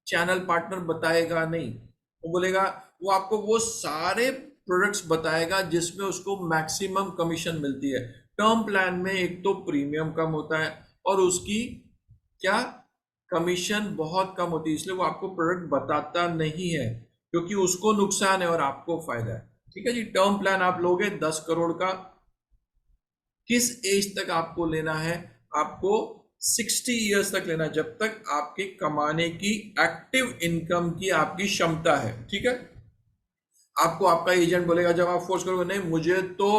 चैनल पार्टनर बताएगा नहीं, वो बोलेगा, वो आपको वो सारे प्रोडक्ट्स बताएगा जिसमें उसको मैक्सिमम कमीशन मिलती है। टर्म प्लान में एक तो प्रीमियम कम होता है और उसकी क्या, कमीशन बहुत कम होती है, इसलिए वो आपको प्रोडक्ट बताता नहीं है, क्योंकि उसको नुकसान है और आपको फायदा है। ठीक है जी। टर्म प्लान आप लोगे 10 करोड़ का, किस एज तक आपको लेना है? आपको 60 ईयर्स तक लेना है, जब तक आपके कमाने की एक्टिव इनकम की आपकी क्षमता है। ठीक है। आपको आपका एजेंट बोलेगा, जब आप फोर्स करोगे नहीं मुझे तो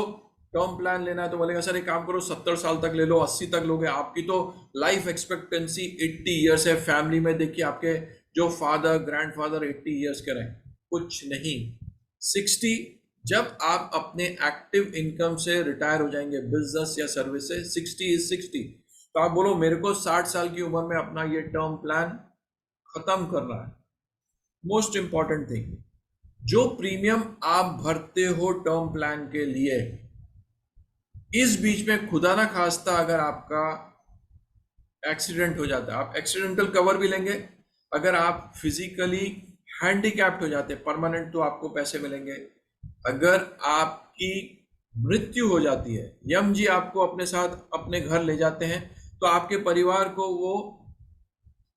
टर्म प्लान लेना है, तो बोलेगा सर एक काम करो 70 साल तक ले लो, 80 तक लोगे, आपकी तो लाइफ एक्सपेक्टेंसी 80 ईयर्स है। फैमिली में देखिए आपके जो फादर ग्रैंडफादर 80 ईयर्स के रहे, कुछ नहीं, 60। जब आप अपने एक्टिव इनकम से रिटायर हो जाएंगे बिजनेस या सर्विस से, 60 इज 60। तो आप बोलो मेरे को 60 साल की उम्र में अपना ये टर्म प्लान खत्म करना है। मोस्ट इंपॉर्टेंट थिंग, जो प्रीमियम आप भरते हो टर्म प्लान के लिए, इस बीच में खुदा ना खास्ता अगर आपका एक्सीडेंट हो जाता है, आप एक्सीडेंटल कवर भी लेंगे। अगर आप फिजिकली हैंडीकैप्ड हो जाते हैं परमानेंट, तो आपको पैसे मिलेंगे। अगर आपकी मृत्यु हो जाती है, यम जी आपको अपने साथ अपने घर ले जाते हैं, तो आपके परिवार को वो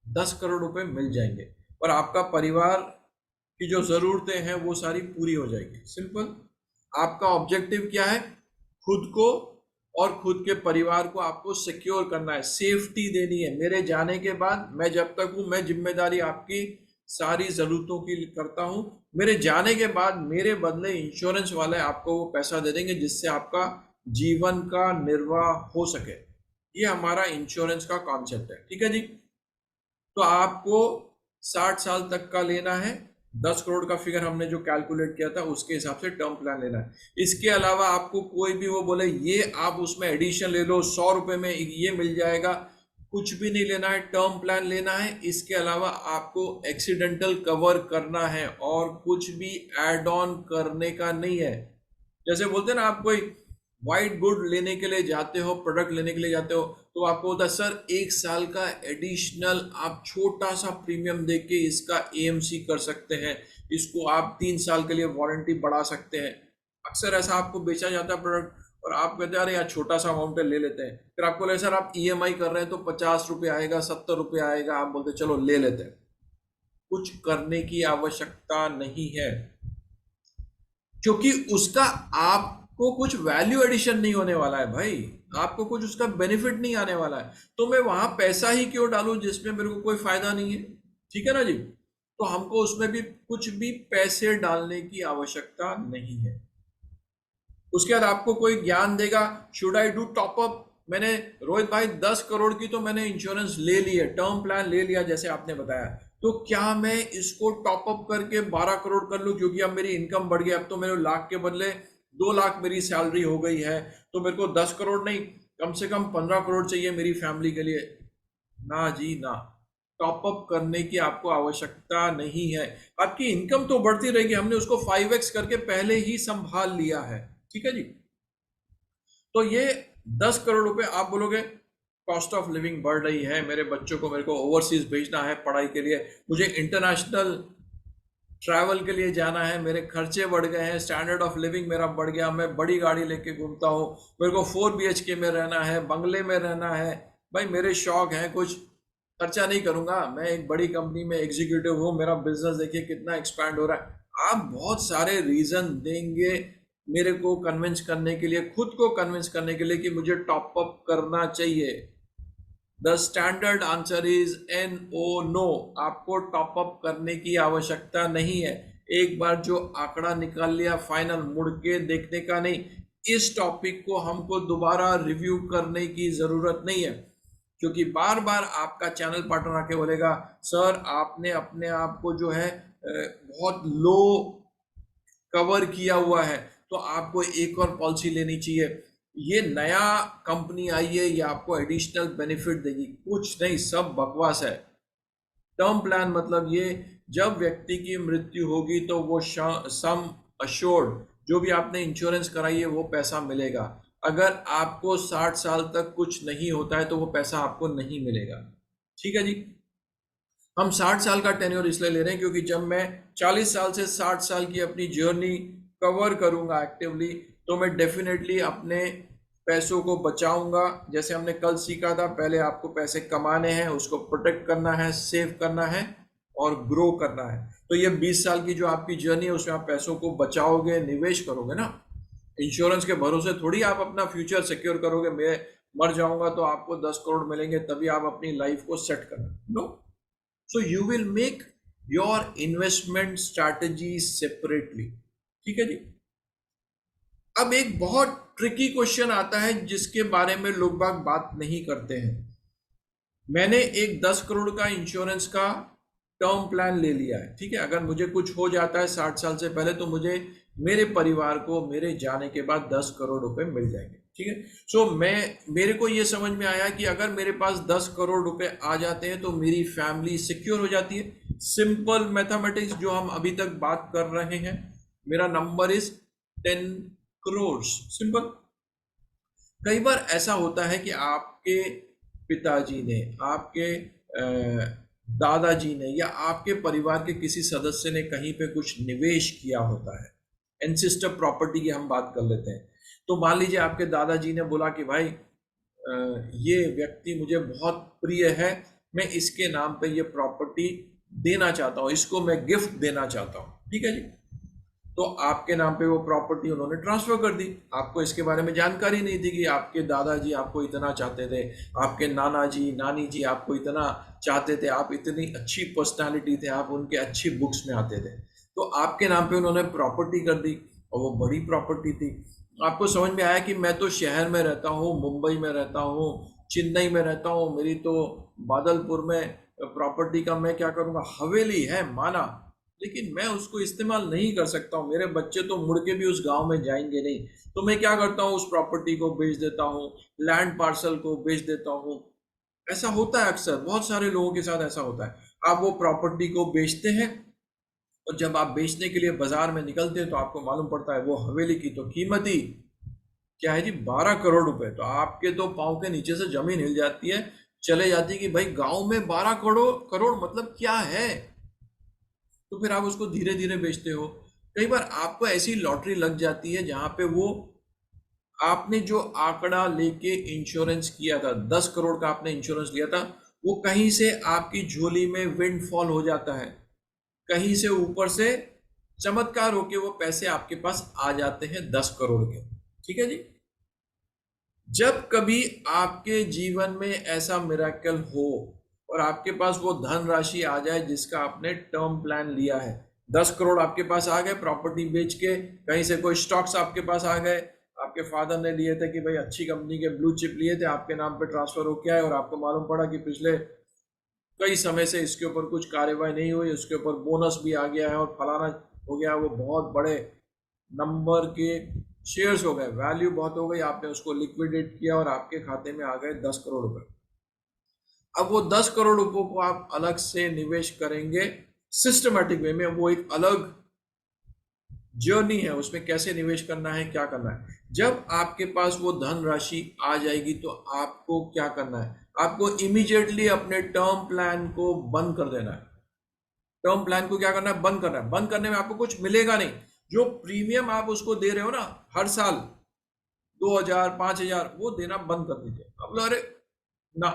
10 करोड़ रुपए मिल जाएंगे और आपका परिवार की जो जरूरतें हैं वो सारी पूरी हो जाएगी। सिंपल। आपका ऑब्जेक्टिव क्या है? खुद को और खुद के परिवार को आपको सिक्योर करना है, सेफ्टी देनी है। मेरे जाने के बाद, मैं जब तक हूं, मैं जिम्मेदारी आपकी सारी जरूरतों की करता हूं। मेरे जाने के बाद मेरे बदले इंश्योरेंस वाले आपको वो पैसा दे देंगे जिससे आपका जीवन का निर्वाह हो सके। ये हमारा इंश्योरेंस का कॉन्सेप्ट है। ठीक है जी। तो आपको 60 साल तक का लेना है, 10 करोड़ का फिगर हमने जो कैलकुलेट किया था उसके हिसाब से टर्म प्लान लेना है। इसके अलावा आपको कोई भी वो बोले ये आप उसमें एडिशन ले लो, 100 रुपए में ये मिल जाएगा, कुछ भी नहीं लेना है, टर्म प्लान लेना है। इसके अलावा आपको एक्सीडेंटल कवर करना है और कुछ भी एड ऑन करने का नहीं है। जैसे बोलते हैं ना, आप कोई वाइट गुड लेने के लिए जाते हो, प्रोडक्ट लेने के लिए जाते हो, तो आपको होता है सर 1 साल का एडिशनल आप छोटा सा प्रीमियम दे के इसका एएमसी कर सकते हैं, इसको आप 3 साल के लिए वारंटी बढ़ा सकते हैं। अक्सर ऐसा आपको बेचा जाता है प्रोडक्ट, और आप कहते हैं अरे यार छोटा सा अमाउंट है ले लेते हैं। फिर आपको लगे सर आप ईएमआई कर रहे हैं तो 50 रुपये आएगा, 70 रुपये आएगा, आप बोलते चलो ले लेते हैं। कुछ करने की आवश्यकता नहीं है, क्योंकि उसका आपको कुछ वैल्यू एडिशन नहीं होने वाला है भाई, आपको कुछ उसका बेनिफिट नहीं आने वाला है। तो मैं वहां पैसा ही क्यों डालूं जिसमें मेरे को कोई फायदा नहीं है? ठीक है ना जी। तो हमको उसमें भी कुछ भी पैसे डालने की आवश्यकता नहीं है। उसके बाद आपको कोई ज्ञान देगा, should I do top up? मैंने, रोहित भाई 10 करोड़ की तो मैंने इंश्योरेंस ले ली है, टर्म प्लान ले लिया जैसे आपने बताया, तो क्या मैं इसको टॉप अप करके 12 करोड़ कर लूं? क्योंकि अब मेरी इनकम बढ़ गई, अब तो मेरे लाख के बदले 2 लाख मेरी सैलरी हो गई है, तो मेरे को 10 करोड़ नहीं, कम से कम 15 करोड़ चाहिए मेरी फैमिली के लिए। ना जी ना, टॉप अप करने की आपको आवश्यकता नहीं है। आपकी इनकम तो बढ़ती रहेगी, हमने उसको 5x करके पहले ही संभाल लिया है। ठीक है जी। तो ये 10 करोड़ रुपए आप बोलोगे कॉस्ट ऑफ लिविंग बढ़ रही है, मेरे बच्चों को मेरे को ओवरसीज भेजना है पढ़ाई के लिए, मुझे इंटरनेशनल ट्रैवल के लिए जाना है, मेरे खर्चे बढ़ गए हैं, स्टैंडर्ड ऑफ लिविंग मेरा बढ़ गया, मैं बड़ी गाड़ी लेके घूमता हूँ, मेरे को 4 BHK में रहना है, बंगले में रहना है। भाई मेरे शौक हैं, कुछ खर्चा नहीं करूंगा, मैं एक बड़ी कंपनी में एग्जीक्यूटिव हूँ, मेरा बिजनेस देखिए कितना एक्सपैंड हो रहा है। आप बहुत सारे रीजन देंगे मेरे को कन्विंस करने के लिए, खुद को कन्विंस करने के लिए कि मुझे टॉप अप करना चाहिए। The standard answer is NO, no. आपको टॉप अप करने की आवश्यकता नहीं है। एक बार जो आंकड़ा निकाल लिया फाइनल, मुड़ के देखने का नहीं। इस टॉपिक को हमको दोबारा रिव्यू करने की जरूरत नहीं है, क्योंकि बार बार आपका चैनल पार्टनर आके बोलेगा सर आपने अपने आप को जो है बहुत लो कवर किया हुआ है, तो आपको एक और पॉलिसी लेनी चाहिए, ये नया कंपनी आई है, ये आपको एडिशनल बेनिफिट देगी। कुछ नहीं, सब बकवास है। टर्म प्लान मतलब ये, जब व्यक्ति की मृत्यु होगी तो वो सम अश्योर्ड, जो भी आपने इंश्योरेंस कराई है वो पैसा मिलेगा। अगर आपको 60 साल तक कुछ नहीं होता है तो वो पैसा आपको नहीं मिलेगा। ठीक है जी। हम 60 साल का टेन्योर इसलिए ले रहे हैं क्योंकि जब मैं 40 साल से 60 साल की अपनी जर्नी कवर करूंगा एक्टिवली, तो मैं डेफिनेटली अपने पैसों को बचाऊंगा। जैसे हमने कल सीखा था, पहले आपको पैसे कमाने हैं, उसको प्रोटेक्ट करना है, सेव करना है और ग्रो करना है। तो ये 20 साल की जो आपकी जर्नी है उसमें आप पैसों को बचाओगे, निवेश करोगे ना। इंश्योरेंस के भरोसे थोड़ी आप अपना फ्यूचर सिक्योर करोगे, मैं मर जाऊंगा तो आपको 10 करोड़ मिलेंगे तभी आप अपनी लाइफ को सेट करना, no. So you will make your investment strategy separately। ठीक है जी। अब एक बहुत ट्रिकी क्वेश्चन आता है जिसके बारे में लोग बाग बात नहीं करते हैं। मैंने एक 10 करोड़ का इंश्योरेंस का टर्म प्लान ले लिया है, ठीक है। अगर मुझे कुछ हो जाता है 60 साल से पहले तो मुझे, मेरे परिवार को मेरे जाने के बाद 10 करोड़ रुपए मिल जाएंगे, ठीक है। सो मेरे को ये समझ में आया कि अगर मेरे पास 10 करोड़ रुपए आ जाते हैं तो मेरी फैमिली सिक्योर हो जाती है। सिंपल मैथमेटिक्स जो हम अभी तक बात कर रहे हैं, मेरा नंबर इज 10 करोड़, सिंपल। कई बार ऐसा होता है कि आपके पिताजी ने, आपके दादाजी ने या आपके परिवार के किसी सदस्य ने कहीं पे कुछ निवेश किया होता है। एंसिस्टर प्रॉपर्टी की हम बात कर लेते हैं। तो मान लीजिए आपके दादाजी ने बोला कि भाई ये व्यक्ति मुझे बहुत प्रिय है, मैं इसके नाम पे ये प्रॉपर्टी देना चाहता हूँ, इसको मैं गिफ्ट देना चाहता हूँ, ठीक है जी। तो आपके नाम पे वो प्रॉपर्टी उन्होंने ट्रांसफर कर दी। आपको इसके बारे में जानकारी नहीं थी कि आपके दादाजी आपको इतना चाहते थे, आपके नाना जी नानी जी आपको इतना चाहते थे, आप इतनी अच्छी पर्सनालिटी थे, आप उनके अच्छी बुक्स में आते थे। तो आपके नाम पे उन्होंने प्रॉपर्टी कर दी और वो बड़ी प्रॉपर्टी थी। आपको समझ में आया कि मैं तो शहर में रहता हूँ, मुंबई में रहता हूँ, चेन्नई में रहता हूँ, मेरी तो बादलपुर में प्रॉपर्टी का मैं क्या करूँगा, हवेली है माना, लेकिन मैं उसको इस्तेमाल नहीं कर सकता हूँ, मेरे बच्चे तो मुड़ के भी उस गांव में जाएंगे नहीं। तो मैं क्या करता हूँ, उस प्रॉपर्टी को बेच देता हूँ, लैंड पार्सल को बेच देता हूँ। ऐसा होता है अक्सर, बहुत सारे लोगों के साथ ऐसा होता है। आप वो प्रॉपर्टी को बेचते हैं और जब आप बेचने के लिए बाजार में निकलते हैं तो आपको मालूम पड़ता है वो हवेली की तो कीमत ही क्या है जी, 12 करोड़ रुपए। तो आपके तो पाँव के नीचे से जमीन हिल जाती है, चले जाती है कि भाई गांव में 12 करोड़ करोड़ मतलब क्या है। तो फिर आप उसको धीरे धीरे बेचते हो। कई बार आपको ऐसी लॉटरी लग जाती है जहां पे वो, आपने जो आंकड़ा लेके इंश्योरेंस किया था, 10 करोड़ का आपने इंश्योरेंस लिया था, वो कहीं से आपकी झोली में विंडफॉल हो जाता है, कहीं से ऊपर से चमत्कार होके वो पैसे आपके पास आ जाते हैं 10 करोड़ के, ठीक है जी। जब कभी आपके जीवन में ऐसा मिरेकल हो और आपके पास वो धन राशि आ जाए जिसका आपने टर्म प्लान लिया है, 10 करोड़ आपके पास आ गए प्रॉपर्टी बेच के, कहीं से कोई स्टॉक्स आपके पास आ गए, आपके फादर ने लिए थे कि भाई अच्छी कंपनी के ब्लू चिप लिए थे, आपके नाम पे ट्रांसफर हो गया है और आपको मालूम पड़ा कि पिछले कई समय से इसके ऊपर कुछ कार्यवाही नहीं हुई, उसके ऊपर बोनस भी आ गया है और फलाना हो गया, वो बहुत बड़े नंबर के शेयर्स हो गए, वैल्यू बहुत हो गई, आपने उसको लिक्विडेट किया और आपके खाते में आ गए 10 करोड़ रुपए। अब वो 10 करोड़ रुपए को आप अलग से निवेश करेंगे सिस्टमेटिक वे में, वो एक अलग जर्नी है, उसमें कैसे निवेश करना है, क्या करना है। जब आपके पास वो धनराशि आ जाएगी तो आपको क्या करना है, आपको इमीडिएटली अपने टर्म प्लान को बंद कर देना है। टर्म प्लान को क्या करना है, बंद करना है। बंद करने में आपको कुछ मिलेगा नहीं। जो प्रीमियम आप उसको दे रहे हो ना हर साल, 2,000 5,000, वो देना बंद कर दीजिए। अब बोलो, अरे ना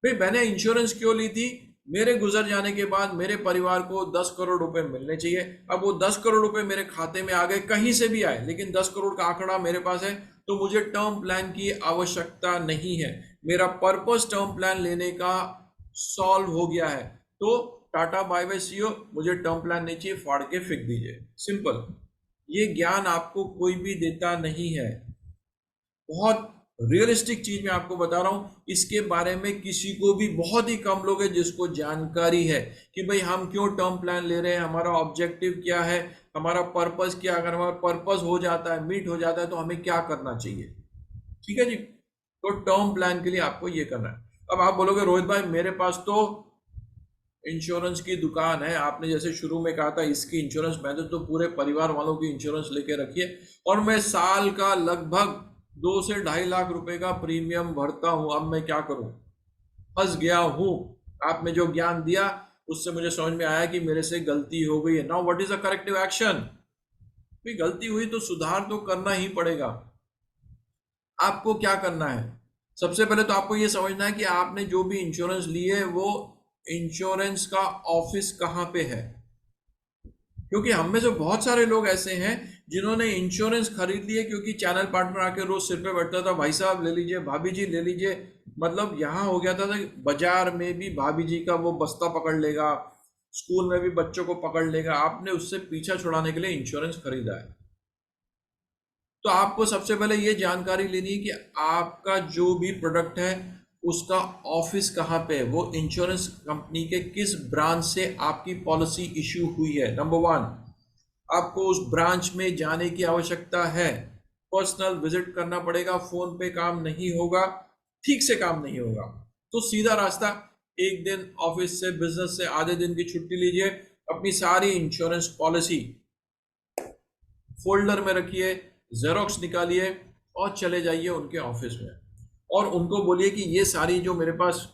भाई, मैंने इंश्योरेंस क्यों ली थी, मेरे गुजर जाने के बाद मेरे परिवार को 10 करोड़ रुपए मिलने चाहिए। अब वो 10 करोड़ रुपए मेरे खाते में आ गए, कहीं से भी आए, लेकिन 10 करोड़ का आंकड़ा मेरे पास है, तो मुझे टर्म प्लान की आवश्यकता नहीं है। मेरा पर्पस टर्म प्लान लेने का सॉल्व हो गया है। तो टाटा बाय बाय सीओ, मुझे टर्म प्लान नहीं चाहिए, फाड़ के फेंक दीजिए। सिंपल। ये ज्ञान आपको कोई भी देता नहीं है। बहुत रियलिस्टिक चीज मैं आपको बता रहा हूं, इसके बारे में किसी को भी, बहुत ही कम लोग हैं जिसको जानकारी है कि भाई हम क्यों टर्म प्लान ले रहे हैं, हमारा ऑब्जेक्टिव क्या है, हमारा पर्पस क्या। अगर हमारा पर्पस हो जाता है, मीट हो जाता है, तो हमें क्या करना चाहिए। ठीक है जी। तो टर्म प्लान के लिए आपको ये करना है। अब आप बोलोगे रोहित भाई, मेरे पास तो इंश्योरेंस की दुकान है, आपने जैसे शुरू में कहा था इसकी इंश्योरेंस, मैंने तो पूरे परिवार वालों की इंश्योरेंस लेके रखी है, और मैं साल का लगभग 2 से 2.5 लाख रुपए का प्रीमियम भरता हूं, अब मैं क्या करूं, फंस गया हूं। आपने जो ज्ञान दिया उससे मुझे समझ में आया कि मेरे से गलती हो गई है। Now what is a corrective action. गलती हुई तो सुधार तो करना ही पड़ेगा। आपको क्या करना है, सबसे पहले तो आपको यह समझना है कि आपने जो भी इंश्योरेंस लिए है, वो इंश्योरेंस का ऑफिस कहाँ पे है। क्योंकि हम में से बहुत सारे लोग ऐसे हैं जिन्होंने इंश्योरेंस खरीद लिए क्योंकि चैनल पार्टनर आके रोज सिर पे बैठता था, भाई साहब ले लीजिए, भाभी जी ले लीजिए। मतलब यहाँ हो गया था कि बाजार में भी भाभी जी का वो बस्ता पकड़ लेगा, स्कूल में भी बच्चों को पकड़ लेगा। आपने उससे पीछा छुड़ाने के लिए इंश्योरेंस खरीदा है। तो आपको सबसे पहले ये जानकारी लेनी है कि आपका जो भी प्रोडक्ट है उसका ऑफिस कहाँ पे है, वो इंश्योरेंस कंपनी के किस ब्रांच से आपकी पॉलिसी इश्यू हुई है। नंबर वन, आपको उस ब्रांच में जाने की आवश्यकता है। पर्सनल विजिट करना पड़ेगा, फोन पे काम नहीं होगा, ठीक से काम नहीं होगा। तो सीधा रास्ता, एक दिन ऑफिस से, बिजनेस से आधे दिन की छुट्टी लीजिए, अपनी सारी इंश्योरेंस पॉलिसी फोल्डर में रखिए, जेरोक्स निकालिए और चले जाइए उनके ऑफिस में, और उनको बोलिए कि ये सारी जो मेरे पास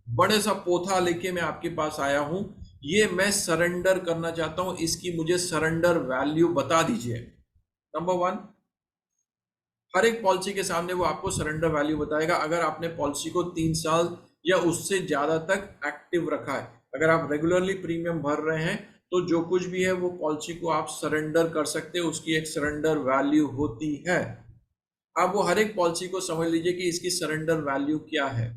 बड़े सा पोथा लेके मैं आपके पास आया हूं, ये मैं सरेंडर करना चाहता हूं, इसकी मुझे सरेंडर वैल्यू बता दीजिए। नंबर वन, हर एक पॉलिसी के सामने वो आपको सरेंडर वैल्यू बताएगा। अगर आपने पॉलिसी को 3 साल या उससे ज्यादा तक एक्टिव रखा है, अगर आप रेगुलरली प्रीमियम भर रहे हैं, तो जो कुछ भी है वो पॉलिसी को आप सरेंडर कर सकते हैं, उसकी एक सरेंडर वैल्यू होती है। आप वो हर एक पॉलिसी को समझ लीजिए कि इसकी सरेंडर वैल्यू क्या है।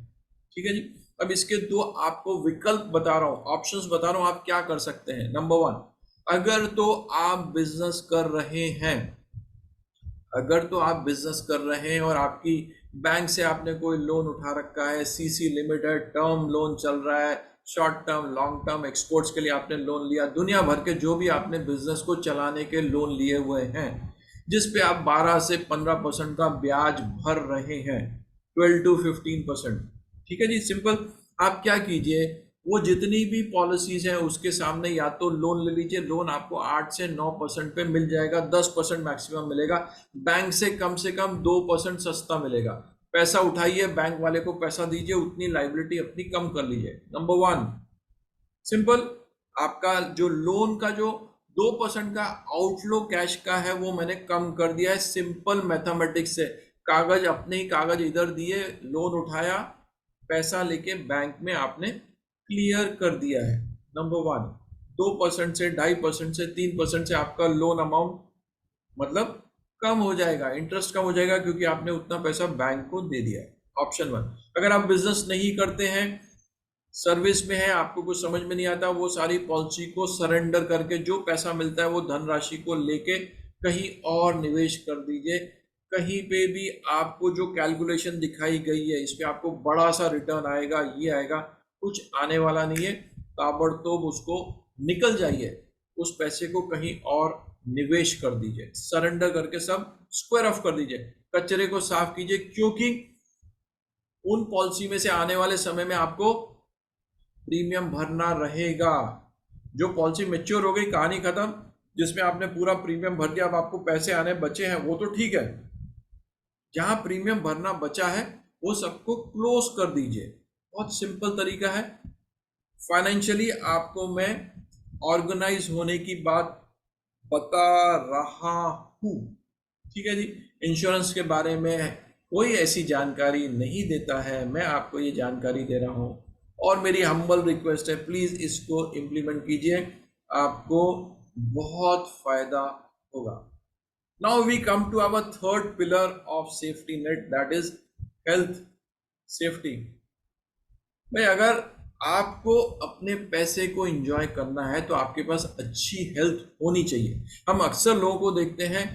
ठीक है जी। अब इसके दो आपको विकल्प बता रहा हूं, ऑप्शंस बता रहा हूं, आप क्या कर सकते हैं। नंबर वन, अगर तो आप बिजनेस कर रहे हैं, अगर तो आप बिजनेस कर रहे हैं और आपकी बैंक से आपने कोई लोन उठा रखा है, सीसी लिमिट है, टर्म लोन चल रहा है, short term, long term, exports के लिए आपने लोन लिया, दुनिया भर के जो भी आपने बिजनेस को चलाने के लोन लिए हुए हैं, जिस पे आप 12 से 15% का ब्याज भर रहे हैं, 12 to 15%। ठीक है जी, सिंपल। आप क्या कीजिए, वो जितनी भी पॉलिसीज हैं उसके सामने या तो लोन ले लीजिए, लोन आपको 8 से 9% पे मिल जाएगा, 10% मैक्सिमम मिलेगा, बैंक से कम 2% सस्ता मिलेगा। पैसा उठाइए, बैंक वाले को पैसा दीजिए, उतनी लाइबिलिटी अपनी कम कर लीजिए। Number one, simple. आपका जो लोन का जो 2% का आउटफ्लो कैश का है वो मैंने कम कर दिया है, सिंपल मैथमेटिक्स से। कागज, अपने ही कागज इधर दिए, लोन उठाया, पैसा लेके बैंक में आपने क्लियर कर दिया है। नंबर वन, 2% से, 2.5% से, 3% से आपका लोन अमाउंट मतलब कम हो जाएगा, इंटरेस्ट कम हो जाएगा, क्योंकि आपने उतना पैसा बैंक को दे दिया है। Option one. अगर आप बिजनेस नहीं करते हैं, सर्विस में है, आपको कुछ समझ में नहीं आता, वो सारी पॉलिसी को सरेंडर करके जो पैसा मिलता है वो धनराशि को लेके कहीं और निवेश कर दीजिए। कहीं पे भी आपको जो कैलकुलेशन दिखाई गई है, इस पे आपको बड़ा सा रिटर्न आएगा, ये आएगा, कुछ आने वाला नहीं है। ताबड़तोब उसको निकल जाइए, उस पैसे को कहीं और निवेश कर दीजिए, सरेंडर करके सब स्क्वायर ऑफ कर दीजिए, कचरे को साफ कीजिए। क्योंकि उन पॉलिसी में से आने वाले समय में आपको प्रीमियम भरना रहेगा। जो पॉलिसी मेच्योर हो गई, कहानी खत्म, जिसमें आपने पूरा प्रीमियम भर दिया, अब आपको पैसे आने बचे हैं, वो तो ठीक है। जहां प्रीमियम भरना बचा है वो सबको क्लोज कर दीजिए। बहुत सिंपल तरीका है। फाइनेंशियली आपको मैं ऑर्गेनाइज होने की बात बता रहा हूं, ठीक है जी। इंश्योरेंस के बारे में कोई ऐसी जानकारी नहीं देता है, मैं आपको ये जानकारी दे रहा हूं, और मेरी हम्बल रिक्वेस्ट है, प्लीज इसको इम्प्लीमेंट कीजिए, आपको बहुत फायदा होगा। Now we come to our third pillar of safety net, that is health safety. भाई अगर आपको अपने पैसे को एंजॉय करना है तो आपके पास अच्छी हेल्थ होनी चाहिए। हम अक्सर लोगों को देखते हैं,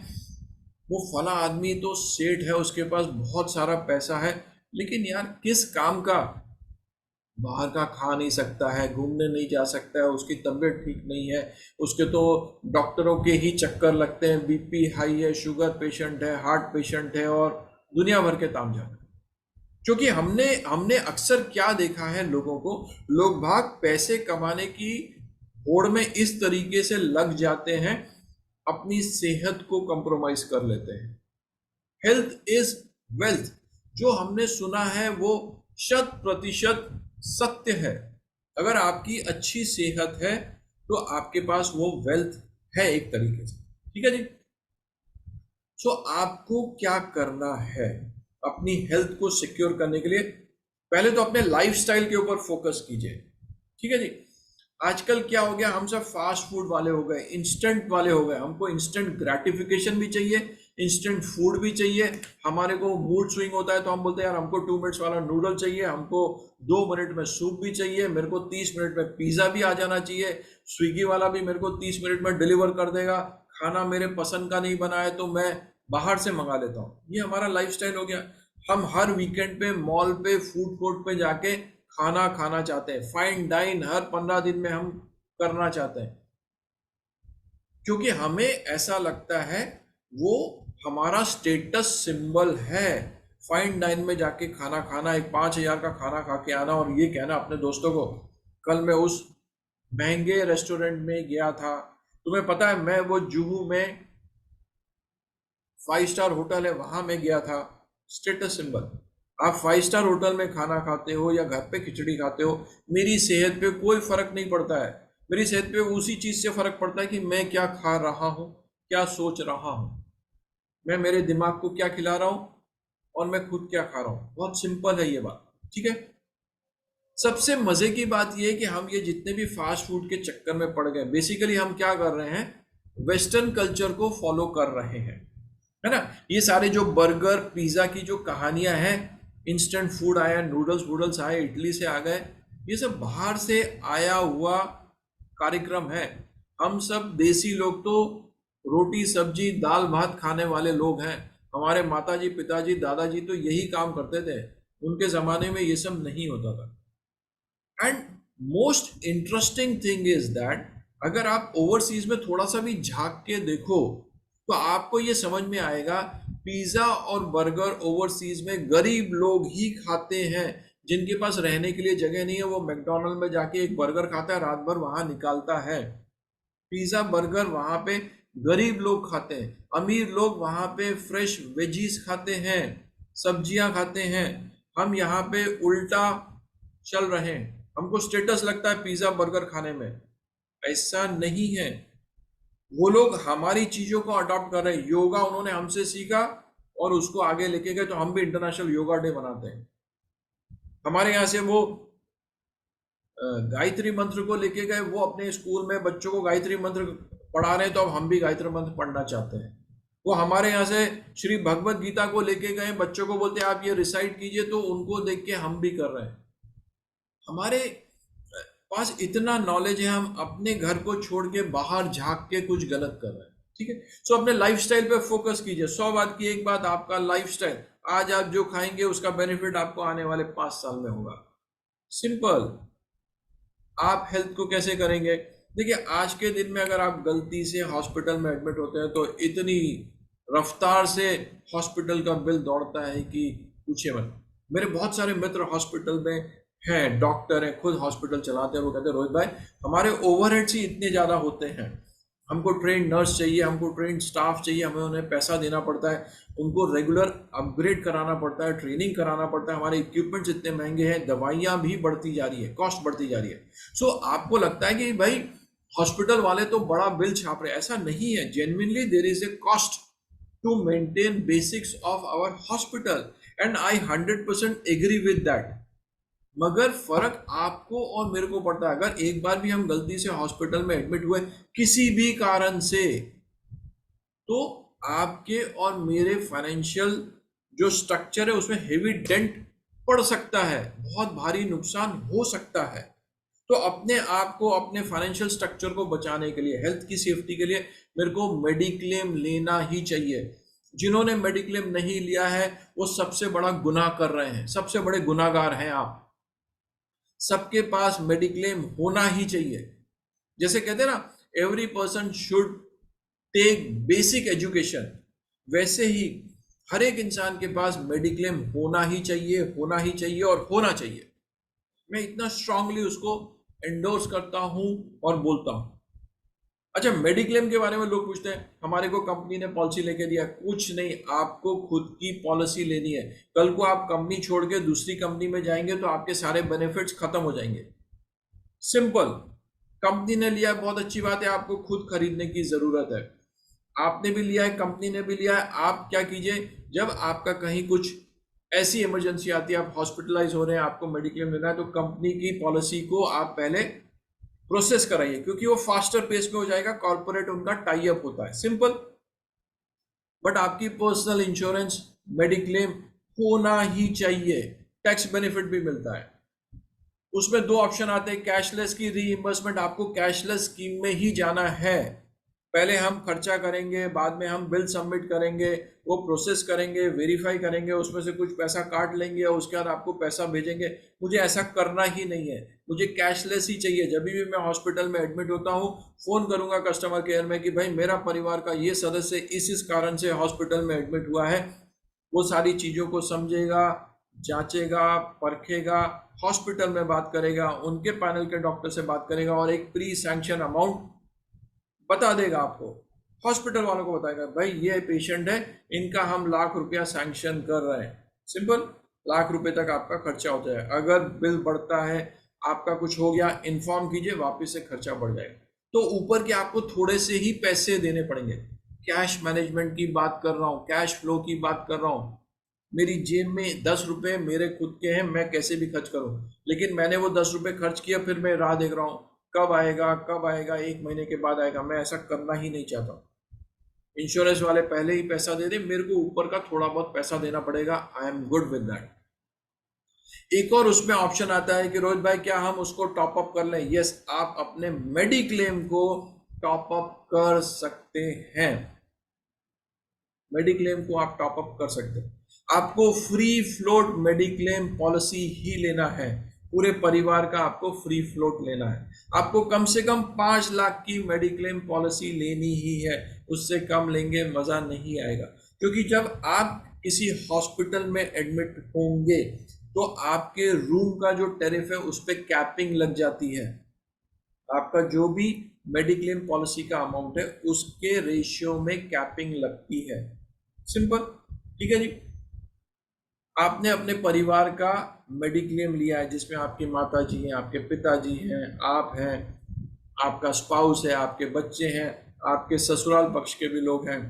वो फला आदमी तो सेठ है, उसके पास बहुत सारा पैसा है, लेकिन यार किस काम का, बाहर का खा नहीं सकता है, घूमने नहीं जा सकता है, उसकी तबीयत ठीक नहीं है, उसके तो डॉक्टरों के ही चक्कर लगते हैं, बीपी हाई है, शुगर पेशेंट है, हार्ट पेशेंट है, और दुनिया भर के तामझाम। क्योंकि हमने हमने अक्सर क्या देखा है, लोगों को, लोग भाग पैसे कमाने की होड़ में इस तरीके से लग जाते हैं, अपनी सेहत को कंप्रोमाइज कर लेते हैं। हेल्थ इज वेल्थ, जो हमने सुना है वो 100% सत्य है। अगर आपकी अच्छी सेहत है तो आपके पास वो वेल्थ है एक तरीके से, ठीक है जी। सो आपको क्या करना है अपनी हेल्थ को सिक्योर करने के लिए? पहले तो अपने लाइफस्टाइल के ऊपर फोकस कीजिए, ठीक है जी। आजकल क्या हो गया, हम सब फास्ट फूड वाले हो गए, इंस्टेंट वाले हो गए, हमको इंस्टेंट ग्रेटिफिकेशन भी चाहिए, इंस्टेंट फूड भी चाहिए। हमारे को मूड स्विंग होता है तो हम बोलते हैं यार हमको 2 मिनट्स वाला नूडल चाहिए, हमको 2 मिनट में सूप भी चाहिए, मेरे को 30 मिनट में पिज्ज़ा भी आ जाना चाहिए, स्विगी वाला भी मेरे को 30 मिनट में डिलीवर कर देगा, खाना मेरे पसंद का नहीं बना है तो मैं बाहर से मंगा लेता हूँ। ये हमारा लाइफस्टाइल हो गया। हम हर वीकेंड पे मॉल पे फूड कोर्ट पे जाके खाना खाना चाहते हैं, फाइन डाइन हर 15 दिन में हम करना चाहते हैं, क्योंकि हमें ऐसा लगता है वो हमारा स्टेटस सिंबल है। फाइन डाइन में जाके खाना खाना, एक 5,000 का खाना खा के आना और ये कहना अपने दोस्तों को, कल मैं उस महंगे रेस्टोरेंट में गया था, तुम्हें पता है मैं वो जुहू में 5 स्टार होटल है वहां में गया था। Status symbol. आप 5 स्टार होटल में खाना खाते हो या घर पे खिचड़ी खाते हो, मेरी सेहत पे कोई फर्क नहीं पड़ता है। मेरी सेहत पे उसी चीज से फर्क पड़ता है कि मैं क्या खा रहा हूँ, क्या सोच रहा हूँ, मैं मेरे दिमाग को क्या खिला रहा हूँ, और मैं खुद क्या खा रहा हूँ। बहुत सिंपल है ये बात, ठीक है। सबसे मजे की बात यह है कि हम ये जितने भी फास्ट फूड के चक्कर में पड़ गए, बेसिकली हम क्या कर रहे हैं, वेस्टर्न कल्चर को फॉलो कर रहे हैं, है ना। ये सारे जो बर्गर पिज्जा की जो कहानियां हैं, इंस्टेंट फूड आया, नूडल्स वूडल्स आए, इटली से आ गए, ये सब बाहर से आया हुआ कार्यक्रम है। हम सब देसी लोग तो रोटी सब्जी दाल भात खाने वाले लोग हैं। हमारे माताजी पिताजी दादाजी तो यही काम करते थे, उनके जमाने में ये सब नहीं होता था। And most interesting thing is that अगर आप ओवरसीज में थोड़ा सा भी झांक के देखो तो आपको ये समझ में आएगा, पिज्जा और बर्गर ओवरसीज में गरीब लोग ही खाते हैं। जिनके पास रहने के लिए जगह नहीं है वो मैकडोनल्ड में जाके एक बर्गर खाता है, रात भर वहां निकालता है। पिज्जा बर्गर वहां पे गरीब लोग खाते हैं, अमीर लोग वहां पे फ्रेश वेजीज खाते हैं, सब्जियां खाते हैं। हम यहाँ पे उल्टा चल रहे हैं, हमको स्टेटस लगता है पिज्जा बर्गर खाने में। ऐसा नहीं है, वो लोग हमारी चीजों को अडॉप्ट कर रहे हैं। योगा उन्होंने हमसे सीखा और उसको आगे लेके गए, तो हम भी इंटरनेशनल योगा डे मनाते हैं। हमारे यहाँ से वो गायत्री मंत्र को लेके गए, वो अपने स्कूल में बच्चों को गायत्री मंत्र पढ़ा रहे हैं, तो अब हम भी गायत्री मंत्र पढ़ना चाहते हैं। वो हमारे यहाँ से श्री भगवत गीता को लेके गए, बच्चों को बोलते हैं आप ये रिसाइट कीजिए, तो उनको देख के हम भी कर रहे हैं। हमारे पास इतना नॉलेज है, हम अपने घर को छोड़ के बाहर झांक के कुछ गलत कर रहे हैं, ठीक है। सो अपने लाइफस्टाइल पे फोकस कीजिए। 100 बात की एक बात, आपका लाइफस्टाइल, आज आप जो खाएंगे उसका बेनिफिट आपको आने वाले 5 साल में होगा। सिंपल। आप हेल्थ को कैसे करेंगे? देखिए आज के दिन में अगर आप गलती से हॉस्पिटल में एडमिट होते हैं तो इतनी रफ्तार से हॉस्पिटल का बिल दौड़ता है कि पूछिए मत। मेरे बहुत सारे मित्र हॉस्पिटल में हैं, डॉक्टर हैं, खुद हॉस्पिटल चलाते हैं, वो कहते हैं रोहित भाई हमारे ओवरहेड्स ही इतने ज़्यादा होते हैं, हमको ट्रेन नर्स चाहिए, हमको ट्रेन स्टाफ चाहिए, हमें उन्हें पैसा देना पड़ता है, उनको रेगुलर अपग्रेड कराना पड़ता है, ट्रेनिंग कराना पड़ता है, हमारे इक्विपमेंट्स इतने महंगे हैं, दवाइयाँ भी बढ़ती जा रही है, कॉस्ट बढ़ती जा रही है। सो आपको लगता है कि भाई हॉस्पिटल वाले तो बड़ा बिल छाप रहे हैं, ऐसा नहीं है। Genuinely there is a cost to maintain basics of our hospital, and I 100% agree with that. मगर फर्क आपको और मेरे को पड़ता है। अगर एक बार भी हम गलती से हॉस्पिटल में एडमिट हुए किसी भी कारण से, तो आपके और मेरे फाइनेंशियल जो स्ट्रक्चर है उसमें हेवी डेंट पड़ सकता है, बहुत भारी नुकसान हो सकता है। तो अपने आप को, अपने फाइनेंशियल स्ट्रक्चर को बचाने के लिए, हेल्थ की सेफ्टी के लिए मेरे को मेडिक्लेम लेना ही चाहिए। जिन्होंने मेडिक्लेम नहीं लिया है वो सबसे बड़ा गुनाह कर रहे हैं, सबसे बड़े गुनाहगार हैं आप। सबके पास मेडिक्लेम होना ही चाहिए। जैसे कहते हैं ना, every person should take basic education, वैसे ही हर एक इंसान के पास मेडिक्लेम होना ही चाहिए, होना ही चाहिए और होना चाहिए। मैं इतना स्ट्रांगली उसको एंडोर्स करता हूं और बोलता हूं। अच्छा, मेडिक्लेम के बारे में लोग पूछते हैं, हमारे को कंपनी ने पॉलिसी लेके दिया। कुछ नहीं, आपको खुद की पॉलिसी लेनी है। कल को आप कंपनी छोड़ के दूसरी कंपनी में जाएंगे तो आपके सारे बेनिफिट्स खत्म हो जाएंगे। सिंपल। कंपनी ने लिया है, बहुत अच्छी बात है, आपको खुद खरीदने की जरूरत है। आपने भी लिया है, कंपनी ने भी लिया है। आप क्या कीजिए, जब आपका कहीं कुछ ऐसी इमरजेंसी आती है, आप हॉस्पिटलाइज हो रहे हैं, आपको मेडिक्लेम लेना है, तो कंपनी की पॉलिसी को आप पहले प्रोसेस कराइए, क्योंकि वो फास्टर पेस में हो जाएगा। कॉर्पोरेट उनका टाई अप होता है, सिंपल। बट आपकी पर्सनल इंश्योरेंस मेडिक्लेम होना ही चाहिए। टैक्स बेनिफिट भी मिलता है। उसमें दो ऑप्शन आते हैं, कैशलेस की रीइंबर्समेंट। आपको कैशलेस स्कीम में ही जाना है। पहले हम खर्चा करेंगे, बाद में हम बिल सबमिट करेंगे, वो प्रोसेस करेंगे, वेरीफाई करेंगे, उसमें से कुछ पैसा काट लेंगे और उसके बाद आपको पैसा भेजेंगे। मुझे ऐसा करना ही नहीं है, मुझे कैशलेस ही चाहिए। जब भी मैं हॉस्पिटल में एडमिट होता हूँ, फ़ोन करूँगा कस्टमर केयर में कि भाई मेरा परिवार का ये सदस्य इस कारण से हॉस्पिटल में एडमिट हुआ है। वो सारी चीज़ों को समझेगा, जांचेगा, परखेगा, हॉस्पिटल में बात करेगा, उनके पैनल के डॉक्टर से बात करेगा और एक प्री सैंक्शन अमाउंट बता देगा आपको। हॉस्पिटल वालों को बताएगा, भाई ये पेशेंट है, इनका हम ₹1,00,000 सैंक्शन कर रहे हैं। सिंपल। ₹1,00,000 तक आपका खर्चा होता है। अगर बिल बढ़ता है, आपका कुछ हो गया, इन्फॉर्म कीजिए, वापस से खर्चा बढ़ जाएगा। तो ऊपर के आपको थोड़े से ही पैसे देने पड़ेंगे। कैश मैनेजमेंट की बात कर रहा हूँ, कैश फ्लो की बात कर रहा हूँ। मेरी जेब में ₹10 मेरे खुद के हैं, मैं कैसे भी खर्च करूं, लेकिन मैंने वो ₹10 खर्च किया, फिर मैं राह देख रहा हूँ कब आएगा कब आएगा, 1 महीने के बाद आएगा। मैं ऐसा करना ही नहीं चाहता। इंश्योरेंस वाले पहले ही पैसा दे दे, मेरे को ऊपर का थोड़ा बहुत पैसा देना पड़ेगा। I am good with that. एक और उसमें ऑप्शन आता है कि रोहित भाई क्या हम उसको टॉप अप कर लें? यस, आप अपने मेडिक्लेम को टॉप अप कर सकते हैं। मेडिक्लेम को आप टॉप अप कर सकते हैं। आपको फ्री फ्लोट मेडिक्लेम पॉलिसी ही लेना है। पूरे परिवार का आपको फ्री फ्लोट लेना है। आपको कम से कम 5 लाख की मेडिक्लेम पॉलिसी लेनी ही है। उससे कम लेंगे मजा नहीं आएगा, क्योंकि जब आप किसी हॉस्पिटल में एडमिट होंगे तो आपके रूम का जो टैरिफ है उस पर कैपिंग लग जाती है। आपका जो भी मेडिक्लेम पॉलिसी का अमाउंट है उसके रेशियो में कैपिंग लगती है। सिंपल। ठीक है जी। आपने अपने परिवार का मेडिक्लेम लिया है, जिसमें आपकी माता जी हैं, आपके पिताजी हैं, आप हैं, आपका स्पाउस है, आपके बच्चे हैं, आपके ससुराल पक्ष के भी लोग हैं।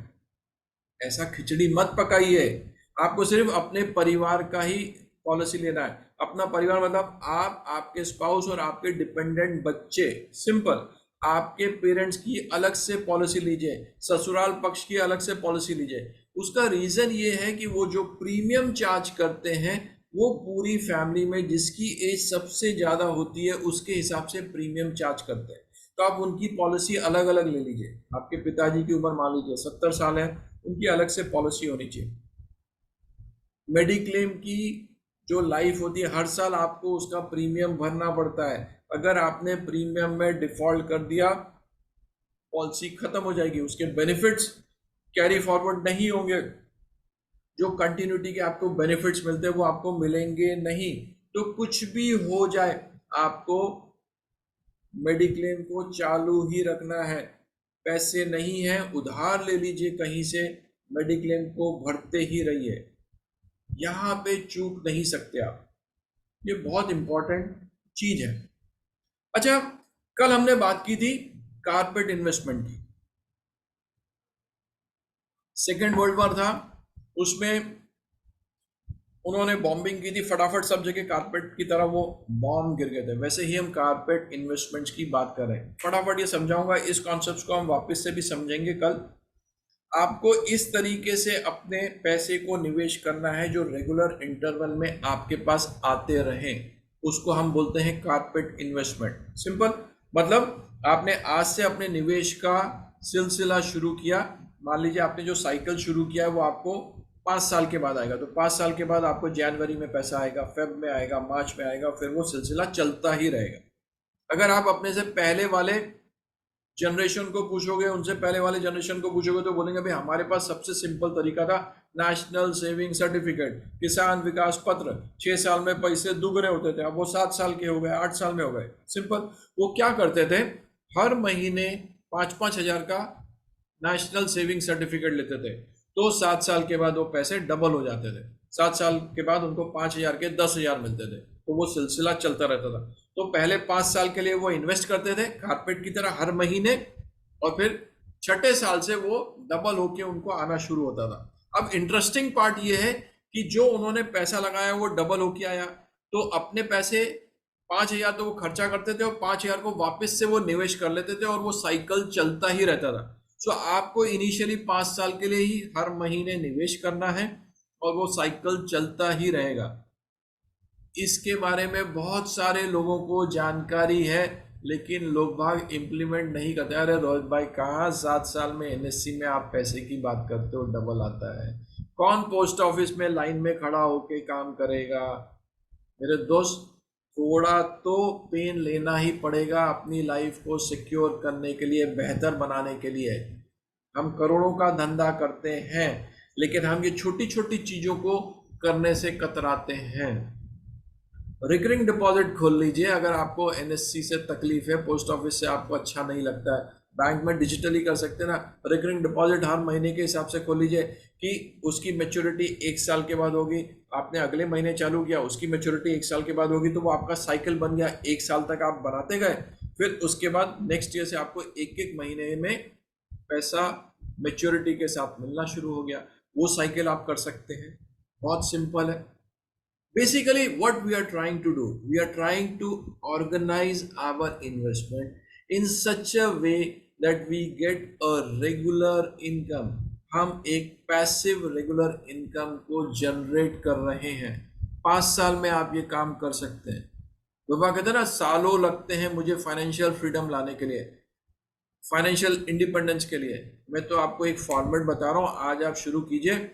ऐसा खिचड़ी मत पकाइए। आपको सिर्फ अपने परिवार का ही पॉलिसी लेना है। अपना परिवार मतलब आप, आपके स्पाउस और आपके डिपेंडेंट बच्चे। सिंपल। आपके पेरेंट्स की अलग से पॉलिसी लीजिए, ससुराल पक्ष की अलग से पॉलिसी लीजिए। उसका रीजन ये है कि वो जो प्रीमियम चार्ज करते हैं वो पूरी फैमिली में जिसकी एज सबसे ज्यादा होती है उसके हिसाब से प्रीमियम चार्ज करते हैं। तो आप उनकी पॉलिसी अलग अलग ले लीजिए। आपके पिताजी की उम्र मान लीजिए 70 साल है, उनकी अलग से पॉलिसी होनी चाहिए। मेडिक्लेम की जो लाइफ होती है, हर साल आपको उसका प्रीमियम भरना पड़ता है। अगर आपने प्रीमियम में डिफॉल्ट कर दिया, पॉलिसी खत्म हो जाएगी, उसके बेनिफिट्स कैरी फॉरवर्ड नहीं होंगे। जो कंटिन्यूटी के आपको बेनिफिट्स मिलते हैं वो आपको मिलेंगे नहीं। तो कुछ भी हो जाए, आपको मेडिक्लेम को चालू ही रखना है। पैसे नहीं है, उधार ले लीजिए कहीं से, मेडिक्लेम को भरते ही रहिए। यहां पे चूक नहीं सकते आप, ये बहुत इंपॉर्टेंट चीज है। अच्छा, कल हमने बात की थी कारपेट इन्वेस्टमेंट की। सेकेंड वर्ल्ड वॉर था, उसमें उन्होंने बॉम्बिंग की थी, फटाफट सब जगह कारपेट की तरह वो बॉम्ब गिर गए थे। वैसे ही हम कारपेट इन्वेस्टमेंट्स की बात कर रहे हैं। फटाफट ये समझाऊंगा, इस कॉन्सेप्ट को हम वापस से भी समझेंगे कल। आपको इस तरीके से अपने पैसे को निवेश करना है जो रेगुलर इंटरवल में आपके पास आते रहें, उसको हम बोलते हैं कारपेट इन्वेस्टमेंट। सिंपल, मतलब आपने आज से अपने निवेश का सिलसिला शुरू किया। मान लीजिए आपने जो साइकिल शुरू किया है वो आपको 5 साल के बाद आएगा, तो 5 साल के बाद आपको जनवरी में पैसा आएगा, फेब में आएगा, मार्च में आएगा, फिर वो सिलसिला चलता ही रहेगा। अगर आप अपने से पहले वाले जनरेशन को पूछोगे, उनसे पहले वाले जनरेशन को पूछोगे, तो बोलेंगे भाई हमारे पास सबसे सिंपल तरीका था नेशनल सेविंग सर्टिफिकेट, किसान विकास पत्र। 6 साल में पैसे दुगने होते थे, अब वो 7 साल के हो गए, 8 साल में हो गए। सिंपल, वो क्या करते थे, हर महीने 5-5 हजार का नेशनल सेविंग सर्टिफिकेट लेते थे, तो 7 साल के बाद वो पैसे डबल हो जाते थे। 7 साल के बाद उनको 5 हजार के 10 हजार मिलते थे, तो वो सिलसिला चलता रहता था। तो पहले 5 साल के लिए वो इन्वेस्ट करते थे कारपेट की तरह हर महीने, और फिर छठे साल से वो डबल होके उनको आना शुरू होता था। अब इंटरेस्टिंग पार्ट ये है कि जो उन्होंने पैसा लगाया वो डबल होके आया, तो अपने पैसे 5 हजार तो वो खर्चा करते थे और 5 हजार को वापस से वो निवेश कर लेते थे, और वो साइकिल चलता ही रहता था। सो आपको इनिशियली 5 साल के लिए ही हर महीने निवेश करना है, और वो साइकिल चलता ही रहेगा। इसके बारे में बहुत सारे लोगों को जानकारी है, लेकिन लोग भाग इम्प्लीमेंट नहीं करते। अरे रोहित भाई, कहाँ 7 साल में एनएससी में आप पैसे की बात करते हो, डबल आता है? कौन पोस्ट ऑफिस में लाइन में खड़ा होके काम करेगा? मेरे दोस्त, थोड़ा तो पेन लेना ही पड़ेगा अपनी लाइफ को सिक्योर करने के लिए, बेहतर बनाने के लिए। हम करोड़ों का धंधा करते हैं, लेकिन हम ये छोटी छोटी चीजों को करने से कतराते हैं। रिकरिंग डिपॉजिट खोल लीजिए अगर आपको एनएससी से तकलीफ है, पोस्ट ऑफिस से आपको अच्छा नहीं लगता है। बैंक में डिजिटली कर सकते हैं ना, रिकरिंग डिपॉजिट हर महीने के हिसाब से खोल लीजिए कि उसकी मैच्योरिटी 1 साल के बाद होगी। आपने अगले महीने चालू किया, उसकी मैच्योरिटी 1 साल के बाद होगी, तो वो आपका साइकिल बन गया। 1 साल तक आप बनाते गए, फिर उसके बाद नेक्स्ट ईयर से आपको एक एक महीने में पैसा मैच्योरिटी के साथ मिलना शुरू हो गया। वो साइकिल आप कर सकते हैं, बहुत सिंपल है। Basically, what we are trying to do, we are trying to organize our investment in such a way that we get a regular income. हम एक पैसिव रेगुलर इनकम को जनरेट कर रहे हैं। 5 साल में आप ये काम कर सकते हैं। बाबा कहते हैं ना, सालों लगते हैं मुझे फाइनेंशियल फ्रीडम लाने के लिए, फाइनेंशियल इंडिपेंडेंस के लिए। मैं तो आपको एक फॉर्मेट बता रहा हूँ, आज आप शुरू कीजिए।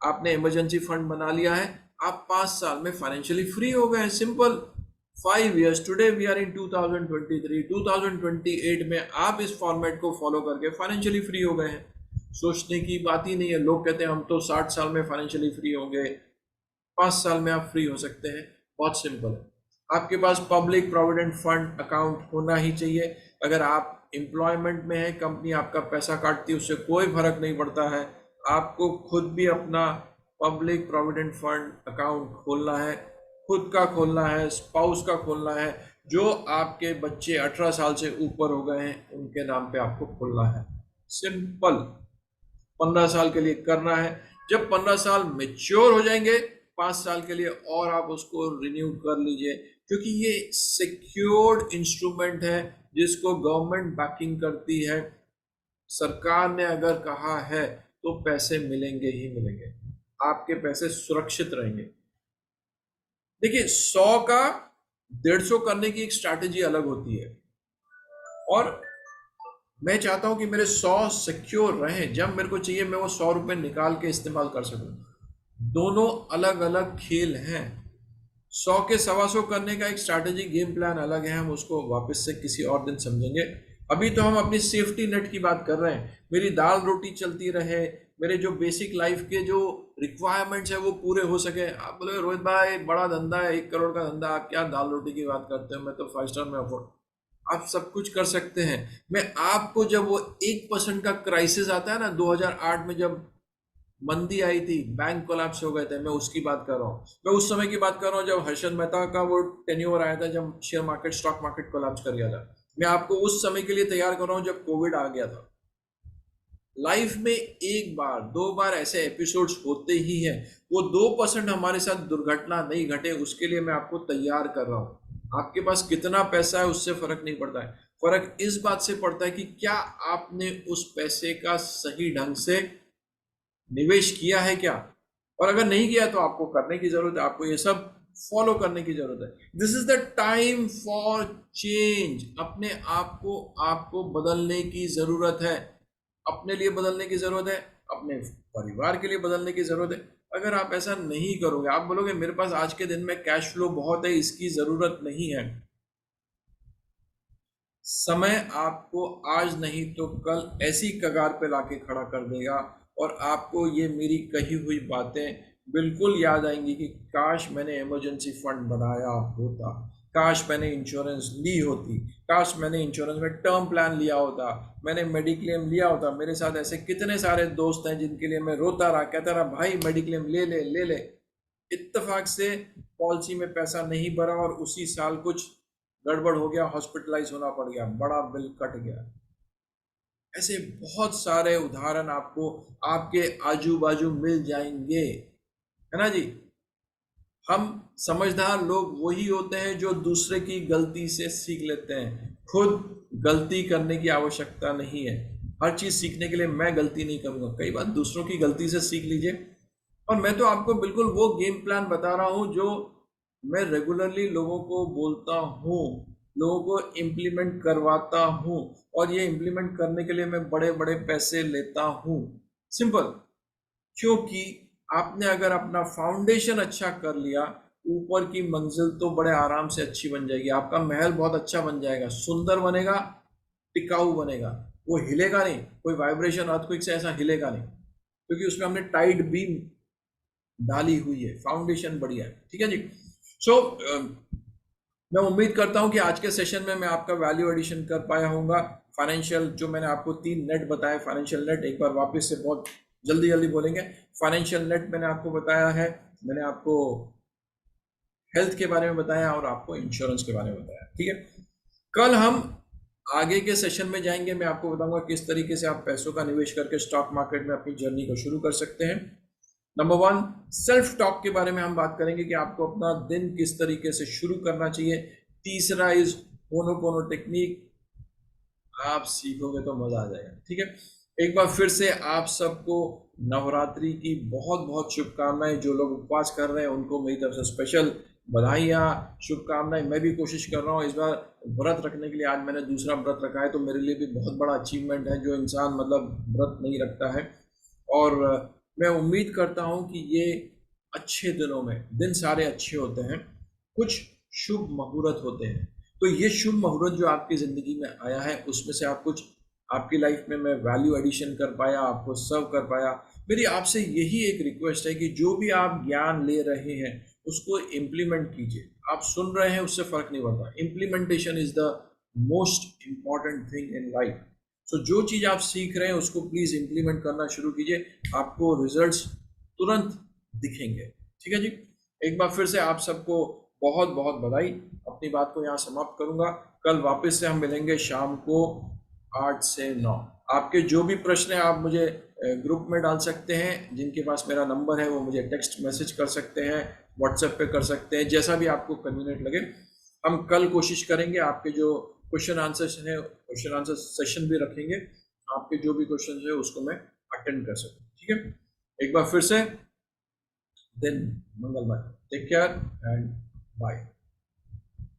आपने इमरजेंसी फंड बना लिया है, आप 5 साल में फाइनेंशियली फ्री हो गए। Simple, 5 years, today we are in 2023, 2028 में आप इस फॉर्मेट को फॉलो करके फाइनेंशियली फ्री हो गए हैं। सोचने की बात ही नहीं है। लोग कहते हैं हम तो 60 साल में फाइनेंशियली फ्री होंगे, 5 साल में आप फ्री हो सकते हैं। बहुत सिंपल है। आपके पास पब्लिक प्रोविडेंट फंड अकाउंट होना ही चाहिए। अगर आप एम्प्लॉयमेंट में है, कंपनी आपका पैसा काटती है, उससे कोई फर्क नहीं पड़ता है। आपको खुद भी अपना पब्लिक प्रोविडेंट फंड अकाउंट खोलना है, खुद का खोलना है, स्पाउस का खोलना है। जो आपके बच्चे 18 साल से ऊपर हो गए हैं उनके नाम पे आपको खोलना है। सिंपल, 15 साल के लिए करना है। जब 15 साल मेच्योर हो जाएंगे, 5 साल के लिए और आप उसको रिन्यू कर लीजिए, क्योंकि ये सिक्योर्ड इंस्ट्रूमेंट है जिसको गवर्नमेंट बैकिंग करती है। सरकार ने अगर कहा है तो पैसे मिलेंगे ही मिलेंगे, आपके पैसे सुरक्षित रहेंगे। देखिए, 100 का 150 करने की एक स्ट्रैटेजी अलग होती है, और मैं चाहता हूं कि मेरे 100 सिक्योर रहें। जब मेरे को चाहिए मैं वो 100 रुपए निकाल के इस्तेमाल कर सकूं। दोनों अलग अलग खेल हैं। 100 के 125 करने का एक स्ट्रैटेजी गेम प्लान अलग है, हम उसको वापस से किसी और दिन समझेंगे। अभी तो हम अपनी सेफ्टी नेट की बात कर रहे हैं। मेरी दाल रोटी चलती रहे, मेरे जो बेसिक लाइफ के जो रिक्वायरमेंट्स है वो पूरे हो सके। आप बोले रोहित भाई बड़ा धंधा है, 1 करोड़ का धंधा, आप क्या दाल रोटी की बात करते हो, मैं तो 5 स्टार में अफोर्ड। आप सब कुछ कर सकते हैं। मैं आपको जब वो 1% का क्राइसिस आता है ना, 2008 में जब मंदी आई थी, बैंक कोलैप्स हो गए थे, मैं उसकी बात कर रहा हूँ। मैं उस समय की बात कर रहा हूँ जब हर्षद मेहता का वो टेन्योर आया था, जब share market, stock market collapse कर गया था। मैं आपको उस समय के लिए तैयार कर रहा हूँ जब कोविड आ गया था। लाइफ में एक बार दो बार ऐसे एपिसोड्स होते ही हैं। वो 2% हमारे साथ दुर्घटना नहीं घटे, उसके लिए मैं आपको तैयार कर रहा हूँ। आपके पास कितना पैसा है उससे फर्क नहीं पड़ता है। फर्क इस बात से पड़ता है कि क्या आपने उस पैसे का सही ढंग से निवेश किया है क्या। और अगर नहीं किया तो आपको करने की जरूरत है, आपको ये सब फॉलो करने की जरूरत है। This is the time for change. अपने आप को आपको बदलने की जरूरत है। अपने लिए बदलने की जरूरत है, अपने परिवार के लिए बदलने की जरूरत है। अगर आप ऐसा नहीं करोगे, आप बोलोगे मेरे पास आज के दिन में कैश फ्लो बहुत है, इसकी जरूरत नहीं है। समय आपको आज नहीं तो कल ऐसी कगार पे लाके खड़ा कर देगा, और आपको ये मेरी कही हुई बातें बिल्कुल याद आएंगी कि काश मैंने इमरजेंसी फंड बनाया होता, काश मैंने इंश्योरेंस ली होती, काश मैंने इंश्योरेंस में टर्म प्लान लिया होता, मैंने मेडिक्लेम लिया होता। मेरे साथ ऐसे कितने सारे दोस्त हैं जिनके लिए मैं रोता रहा, कहता रहा भाई मेडिक्लेम ले ले ले ले। इत्तेफाक से पॉलिसी में पैसा नहीं भरा और उसी साल कुछ गड़बड़ हो गया, हॉस्पिटलाइज होना पड़ गया, बड़ा बिल कट गया। ऐसे बहुत सारे उदाहरण आपको आपके आजू बाजू मिल जाएंगे, है ना जी। हम समझदार लोग वही होते हैं जो दूसरे की गलती से सीख लेते हैं। खुद गलती करने की आवश्यकता नहीं है। हर चीज सीखने के लिए मैं गलती नहीं करूंगा, कई बार दूसरों की गलती से सीख लीजिए। और मैं तो आपको बिल्कुल वो गेम प्लान बता रहा हूँ जो मैं रेगुलरली लोगों को बोलता हूँ, लोगों को इम्प्लीमेंट करवाता हूँ, और ये इम्प्लीमेंट करने के लिए मैं बड़े बड़े पैसे लेता हूँ। सिंपल। क्योंकि आपने अगर अपना फाउंडेशन अच्छा कर लिया, ऊपर की मंजिल तो बड़े आराम से अच्छी बन जाएगी। आपका महल बहुत अच्छा बन जाएगा, सुंदर बनेगा, टिकाऊ बनेगा। वो हिलेगा नहीं, कोई वाइब्रेशन अर्थक्वेक से ऐसा हिलेगा नहीं, क्योंकि उसमें हमने टाइट बीम डाली हुई है, फाउंडेशन बढ़िया है। ठीक है जी। सो मैं उम्मीद करता हूं कि आज के सेशन में मैं आपका वैल्यू एडिशन कर पाया हूँगा। फाइनेंशियल जो मैंने आपको 3 नेट बताए, फाइनेंशियल नेट एक बार वापस से बहुत जल्दी जल्दी बोलेंगे। फाइनेंशियल नेट मैंने आपको बताया है, मैंने आपको हेल्थ के बारे में बताया और आपको इंश्योरेंस के बारे में बताया। ठीक है, कल हम आगे के सेशन में जाएंगे। मैं आपको बताऊंगा किस तरीके से आप पैसों का निवेश करके स्टॉक मार्केट में अपनी जर्नी को शुरू कर सकते हैं। नंबर 1, सेल्फ टॉक के बारे में हम बात करेंगे कि आपको अपना दिन किस तरीके से शुरू करना चाहिए। तीसरा इज होनोपोनो टेक्निक, आप सीखोगे तो मजा आ जाएगा। ठीक है, एक बार फिर से आप सबको नवरात्रि की बहुत बहुत शुभकामनाएं। जो लोग उपवास कर रहे हैं उनको मेरी तरफ से स्पेशल बधाइयाँ, शुभकामनाएं। मैं भी कोशिश कर रहा हूँ इस बार व्रत रखने के लिए। आज मैंने दूसरा व्रत रखा है, तो मेरे लिए भी बहुत बड़ा अचीवमेंट है जो इंसान मतलब व्रत नहीं रखता है। और मैं उम्मीद करता हूँ कि ये अच्छे दिनों में, दिन सारे अच्छे होते हैं, कुछ शुभ मुहूर्त होते हैं। तो ये शुभ मुहूर्त जो आपकी ज़िंदगी में आया है उसमें से आप कुछ आपकी लाइफ में मैं वैल्यू एडिशन कर पाया, आपको सर्व कर पाया। मेरी आपसे यही एक रिक्वेस्ट है कि जो भी आप ज्ञान ले रहे हैं उसको इम्प्लीमेंट कीजिए। आप सुन रहे हैं उससे फर्क नहीं पड़ता, implementation is the most important thing in life. So जो चीज़ आप सीख रहे हैं उसको प्लीज़ इम्प्लीमेंट करना शुरू कीजिए, आपको रिजल्ट्स तुरंत दिखेंगे। ठीक है जी, एक बार फिर से आप सबको बहुत बहुत बधाई। अपनी बात को यहाँ समाप्त करूंगा। कल वापस से हम मिलेंगे शाम को 8 से 9। आपके जो भी प्रश्न है आप मुझे ग्रुप में डाल सकते हैं। जिनके पास मेरा नंबर है वो मुझे टेक्स्ट मैसेज कर सकते हैं, व्हाट्सएप पे कर सकते हैं, जैसा भी आपको कन्वीनियंट लगे। हम कल कोशिश करेंगे आपके जो क्वेश्चन आंसर है, क्वेश्चन आंसर सेशन भी रखेंगे। आपके जो भी क्वेश्चन है उसको मैं अटेंड कर सकूँ। ठीक है, एक बार फिर से दिन मंगलमय। Take care and bye.